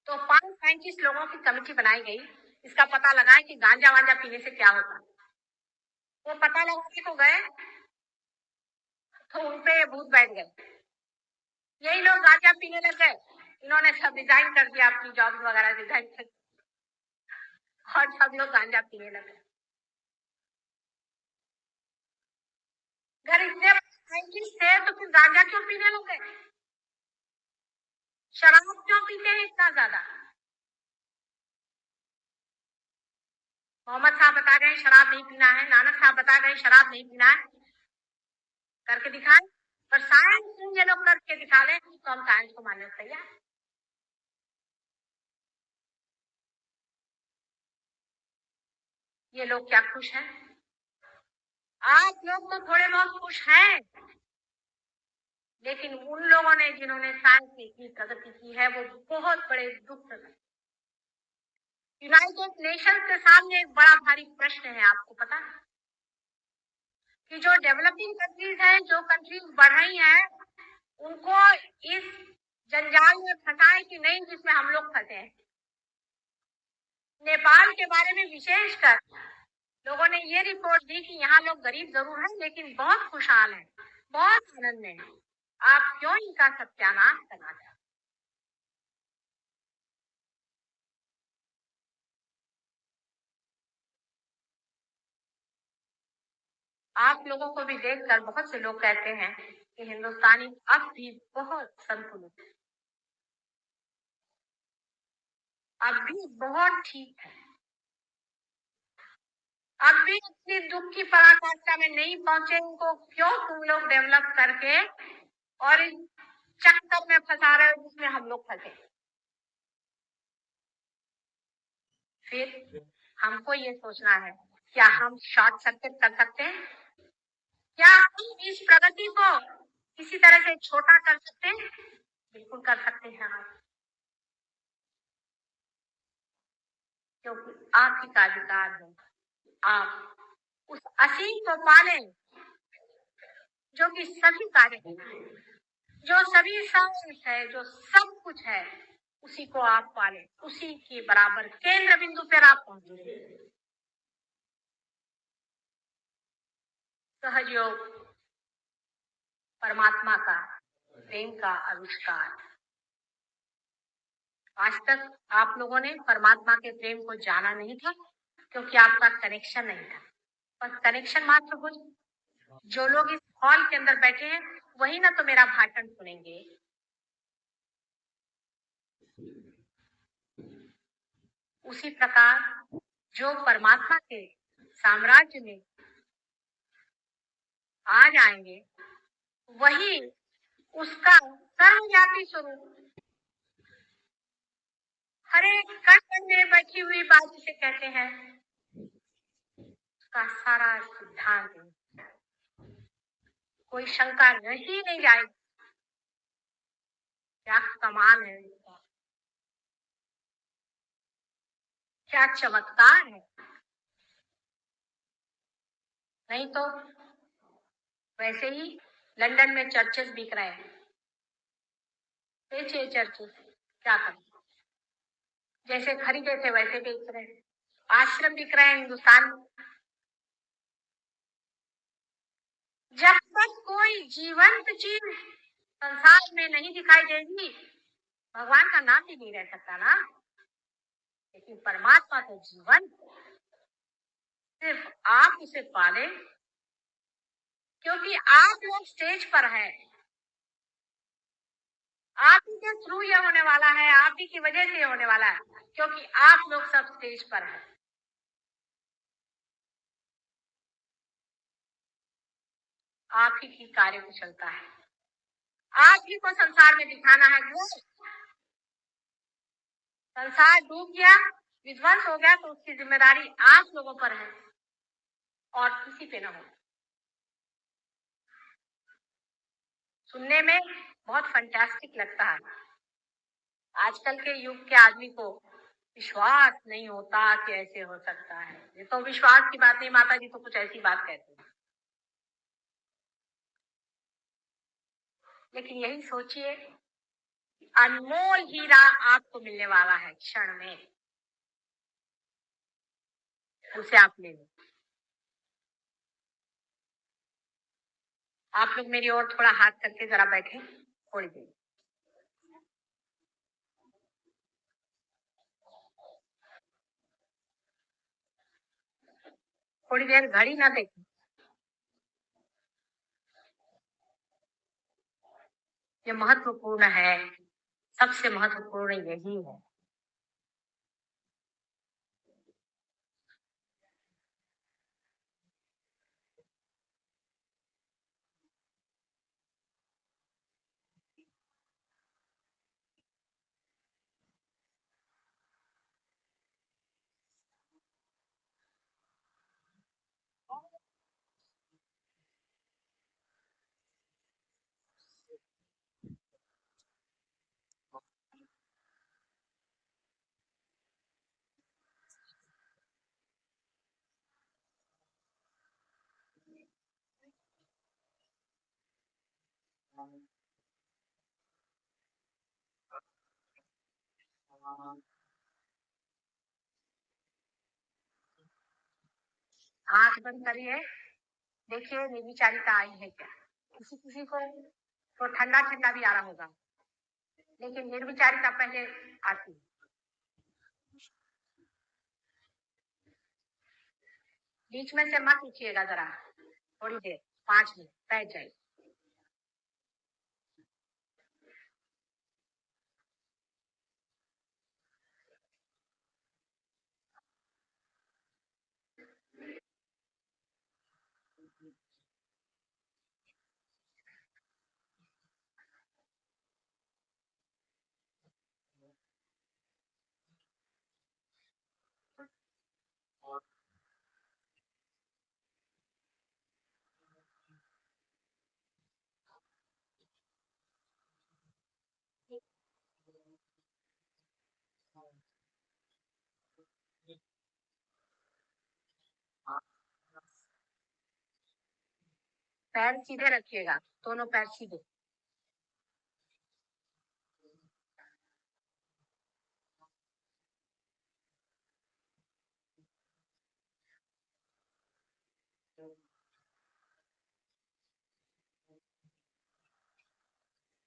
तो 5 साइंटिस्ट लोगों की कमेटी बनाई गई, इसका पता लगाएं कि गांजा वांजा पीने से क्या होता है। वो पता लगाने को गए तो उनपे ये भूत बैठ गए। यही लोग गांजा पीने लग गए, इन्होंने सब रिजाइन कर दिया, अपनी जॉब वगैरह रिजाइन कर दी और सब लोग गांजा पीने लगे। अगर इतने साइंटिस्ट थे तो फिर गांजा क्यों पीने लग गए? शराब क्यों पीते हैं इतना ज्यादा? मोहम्मद साहब बता गए शराब नहीं पीना है, नानक साहब बता गए शराब नहीं पीना है, करके दिखाएं। पर साइंस ये लोग करके दिखा लें तो हम साइंस को मानने को तैयार। ये लोग क्या खुश हैं? आप लोग तो थोड़े बहुत खुश हैं, लेकिन उन लोगों ने जिन्होंने साइंस में इतनी प्रगति की है वो बहुत बड़े दुख प्रकट। यूनाइटेड नेशंस के सामने एक बड़ा भारी प्रश्न है, आपको पता है कि जो डेवलपिंग कंट्रीज हैं, जो कंट्रीज बढ़ रही हैं, उनको इस जंजाल में फंसाए कि नहीं जिसमें हम लोग फंसे हैं। नेपाल के बारे में विशेषकर लोगों ने ये रिपोर्ट दी कि यहाँ लोग गरीब जरूर हैं लेकिन बहुत खुशहाल हैं, बहुत आनंद में हैं। आप क्यों इनका सत्यानाश करना चाहते? आप लोगों को भी देखकर बहुत से लोग कहते हैं कि हिंदुस्तानी अब भी बहुत संतुलित है, अब भी बहुत ठीक है, अब भी इतनी दुख की पराकाष्ठा में नहीं पहुंचे। इनको क्यों तुम लोग डेवलप करके और इस चक्कर में फंसा रहे हो जिसमें हम लोग फंसे? फिर हमको ये सोचना है, क्या हम शॉर्ट सर्किट कर सकते हैं? क्या हम इस प्रगति को किसी तरह से छोटा कर सकते हैं? बिल्कुल कर सकते हैं हम, क्योंकि आप ही का अधिकार है। आप उस असीम को पालें जो कि सभी कार्य है, जो सभी साइंस है, जो सब कुछ है, उसी को आप पालें, उसी के बराबर केंद्र बिंदु पर आप पहुंचे। सहयोग परमात्मा का प्रेम का आविष्कार। आज तक आप लोगों ने परमात्मा के प्रेम को जाना नहीं था क्योंकि आपका कनेक्शन नहीं था, पर कनेक्शन मात्र हो। जो लोग इस हॉल के अंदर बैठे हैं वही ना तो मेरा भाषण सुनेंगे। उसी प्रकार जो परमात्मा के साम्राज्य में आ जाएंगे वही उसका सर्वव्यापी स्वरूप हर एक कण में बैठी हुई बात जिसे कहते हैं, उसका सारा सिद्धांत कोई शंका रही नहीं जाएगी। क्या कमाल है, क्या चमत्कार है। नहीं तो वैसे ही लंदन में चर्चेस बिक रहे हैं, बेचे चर्चेस, क्या करें, जैसे खरीदे थे वैसे बेच रहे हैं। आश्रम बिक रहे हैं हिंदुस्तान में। जब तक कोई जीवंत चीज संसार में नहीं दिखाई देगी भगवान का नाम भी नहीं रह सकता ना। लेकिन परमात्मा तो जीवन, सिर्फ आप उसे पाले, क्योंकि आप लोग स्टेज पर हैं, आप ही के थ्रू ये होने वाला है, आप ही की वजह से ये होने वाला है, क्योंकि आप लोग सब स्टेज पर हैं। आप ही की कार्य कुशलता है, आप ही को संसार में दिखाना है। संसार डूब गया, विध्वंस हो गया, तो उसकी जिम्मेदारी आप लोगों पर है और किसी पे ना हो। सुनने में बहुत फैंटास्टिक लगता है, आजकल के युग के आदमी को विश्वास नहीं होता कि ऐसे हो सकता है। ये तो विश्वास की बात नहीं, माता जी तो कुछ ऐसी बात कहती हैं। लेकिन यही सोचिए, अनमोल हीरा आपको मिलने वाला है क्षण में, उसे आप ले लो। आप लोग मेरी ओर थोड़ा हाथ करके जरा बैठे थोड़ी देर। थोड़ी देर घड़ी ना देखें, ये महत्वपूर्ण है, सबसे महत्वपूर्ण यही है। आंख बंद करिए, देखिए निर्विचारिता आई है क्या। किसी किसी को तो ठंडा ठंडा भी आ रहा होगा, लेकिन निर्विचारिता पहले आती है। बीच में से मत उठिएगा, जरा थोड़ी देर, 5 मिनट बैठ जाइए। पैर सीधे रखिएगा, दोनों पैर सीधे।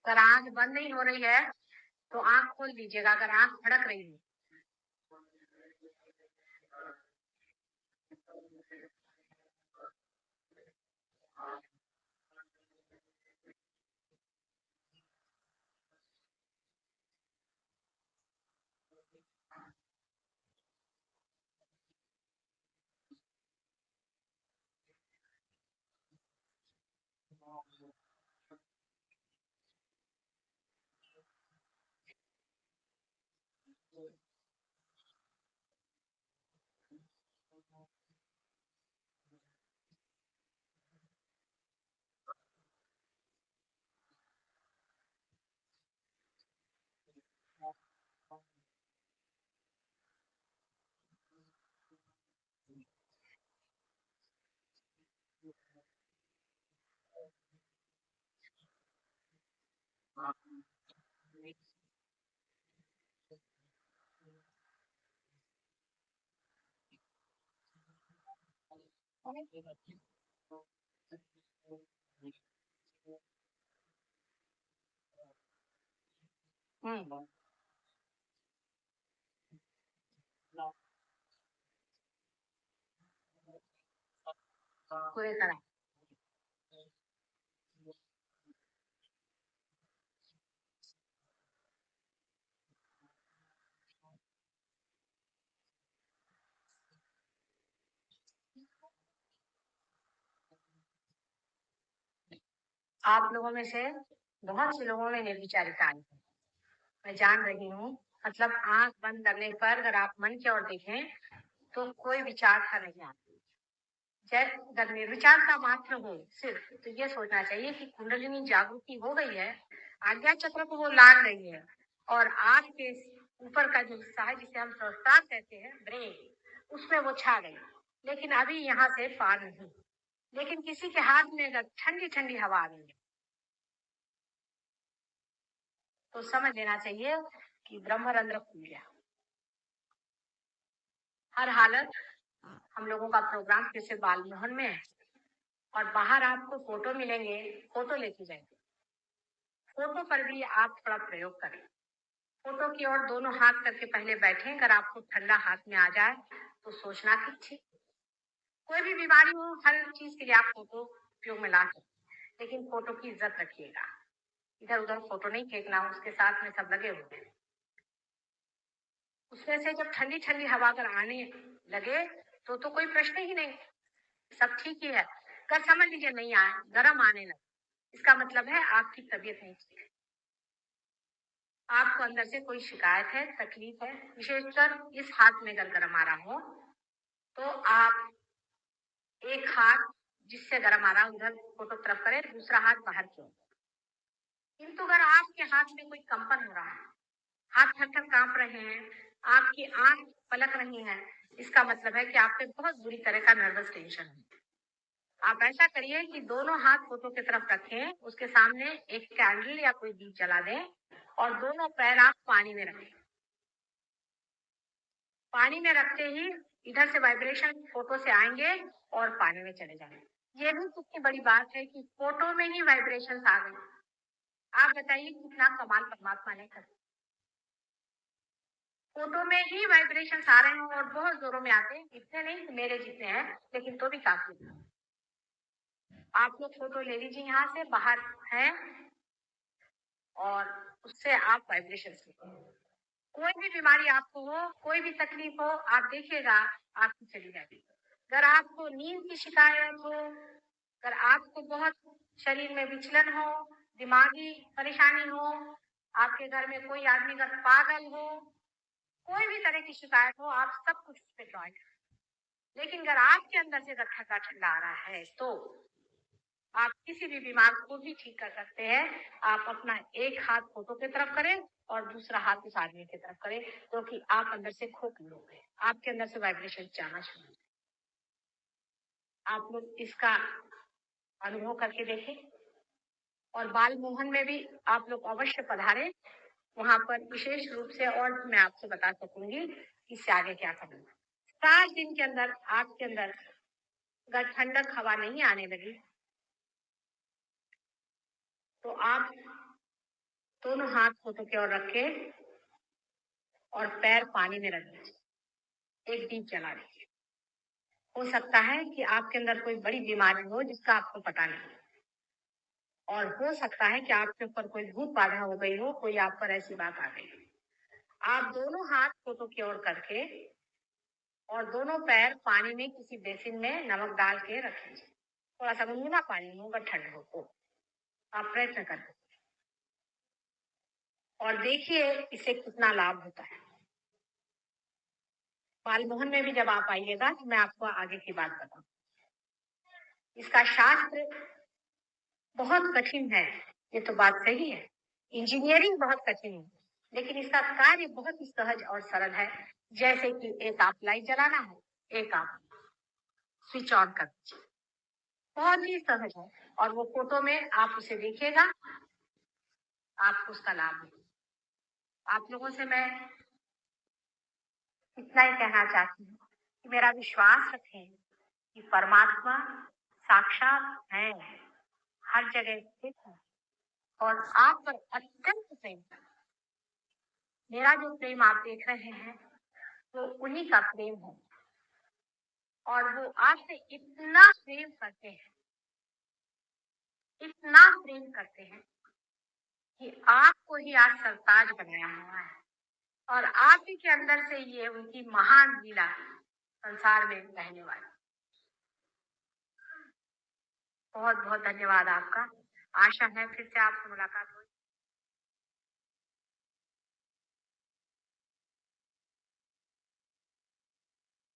अगर आंख बंद नहीं हो रही है तो आंख खोल दीजिएगा, अगर आंख फड़क रही है। पूरे तरह आप लोगों में से बहुत से लोगों में निर्विचारिता आई है, मैं जान रही हूँ। मतलब आंख बंद करने पर अगर आप मन की ओर देखें तो कोई विचारधारा नहीं आती। अगर निर्विचारता मात्र हो सिर्फ, तो ये सोचना चाहिए कि कुंडलिनी जागृति हो गई है, आज्ञा चक्र को वो लान रही है और आपके ऊपर का जो हिस्सा है जिसे हम सहस्त्रार कहते हैं, ब्रेन, उसमें वो छा गई, लेकिन अभी यहाँ से पार नहीं। लेकिन किसी के हाथ में अगर ठंडी ठंडी हवा आ रही है तो समझ लेना चाहिए कि ब्रह्मरंध्र खुल गया। हर हालत हम लोगों का प्रोग्राम फिर से बाल मोहन में है और बाहर आपको फोटो मिलेंगे, फोटो लेके जाएंगे। फोटो पर भी आप थोड़ा प्रयोग करें। फोटो की ओर दोनों हाथ करके पहले बैठें। अगर आपको ठंडा हाथ में आ जाए तो सोचना कि ठीक, कोई भी बीमारी हो, हर चीज के लिए आप फोटो उपयोग में ला सकते, लेकिन फोटो की इज्जत रखिएगा। इधर उधर फोटो नहीं फेंकना, उसके साथ में सब लगे हुए हैं। उसमें से जब ठंडी ठंडी हवा अगर आने लगे तो कोई प्रश्न ही नहीं, सब ठीक ही है। अगर समझ लीजिए नहीं आए, गर्म आने लगे, इसका मतलब है आपकी तबीयत नहीं ठीक है, आपको अंदर से कोई शिकायत है, तकलीफ है। विशेषकर इस हाथ में अगर गर्म आ रहा हो तो आप एक हाथ जिससे गर्म आ रहा है उधर फोटो तरफ करें, दूसरा हाथ बाहर की ओर। किंतु अगर आपके हाथ में कोई कंपन हो रहा है, हाथ थर-थर कांप रहे हैं, आपकी आंख पलक रही है, इसका मतलब है कि आप पे बहुत बुरी तरह का नर्वस टेंशन है। आप ऐसा करिए कि दोनों हाथ फोटो की तरफ रखें, उसके सामने एक कैंडल या कोई दीप जला दें और दोनों पैर आप पानी में रखें। पानी में रखते ही इधर से वाइब्रेशन फोटो से आएंगे और पानी में चले जाएंगे। ये भी कितनी बड़ी बात है कि फोटो में ही वाइब्रेशन आ गए। आप बताइए कितना कमाल परमात्मा ने कर। फोटो में ही वाइब्रेशन आ रहे हैं और बहुत जोरों में आते हैं, इतने नहीं कि मेरे जितने हैं, लेकिन तो भी काफी। आप लोग फोटो ले लीजिए यहाँ से बाहर है और उससे आप वाइब्रेशन सीखें। कोई भी बीमारी आपको हो, कोई भी तकलीफ हो, आप देखिएगा आपकी चली जाएगी। अगर आपको नींद की शिकायत हो, अगर आपको बहुत शरीर में विचलन हो, दिमागी परेशानी हो, आपके घर में कोई आदमी अगर पागल हो, कोई भी तरह की शिकायत हो, आप सब कुछ उस पर ट्राई करें। लेकिन अगर आपके अंदर से ठंडा ठंडा आ रहा है तो आप किसी भी बीमार को भी ठीक कर सकते हैं। आप अपना एक हाथ फोटो की तरफ करें और दूसरा हाथ उस आदमी की तरफ करें, क्योंकि तो आप अंदर से खोखले हो गए, आपके अंदर से वाइब्रेशन जाना शुरू हो। आप लोग इसका अनुभव करके देखें और बाल मोहन में भी आप लोग अवश्य पधारें। वहां पर विशेष रूप से और मैं आपसे बता सकूंगी इससे आगे क्या करना। 7 दिन के अंदर आपके अंदर अगर ठंडक हवा नहीं आने लगी तो आप दोनों हाथ फोटो की ओर रखे और पैर पानी में रख दीजिए, एक दीप जला दीजिए। हो सकता है कि आपके अंदर कोई बड़ी बीमारी हो जिसका आपको पता नहीं, और हो सकता है कि आपके ऊपर कोई भूत बाधा हो गई हो, कोई आप पर ऐसी बात आ गई। आप दोनों हाथ फोटो की ओर करके और दोनों पैर पानी में किसी बेसिन में नमक डाल के रखें। थोड़ा सा गुनगुना पानी हो, अगर ठंड हो तो आप प्रयत्न करें और देखिए इससे कितना लाभ होता है। बाल मोहन में भी जब आप आइएगा तो मैं आपको आगे की बात बताऊं। इसका शास्त्र बहुत कठिन है, ये तो बात सही है। इंजीनियरिंग बहुत कठिन है, लेकिन इसका कार्य बहुत ही सहज और सरल है। जैसे कि एक आप लाइट जलाना है, एक आप स्विच ऑन कर दीजिए, बहुत ही सहज है। और वो फोटो में आप उसे देखिएगा, आपको उसका लाभ होगा। आप लोगों से मैं इतना ही कहना चाहती हूँ कि मेरा विश्वास रखें कि परमात्मा साक्षात है, हर जगह स्थित है और आप पर अत्यंत प्रेम। मेरा जो प्रेम आप देख रहे हैं वो उन्हीं का प्रेम है और वो आपसे इतना प्रेम करते हैं, इतना प्रेम करते हैं कि आपको ही आज सरताज बनाया हुआ है और आप ही के अंदर से ये उनकी महान लीला संसार में रहने वाली। बहुत बहुत धन्यवाद आपका। आशा है फिर से आपसे मुलाकात हो।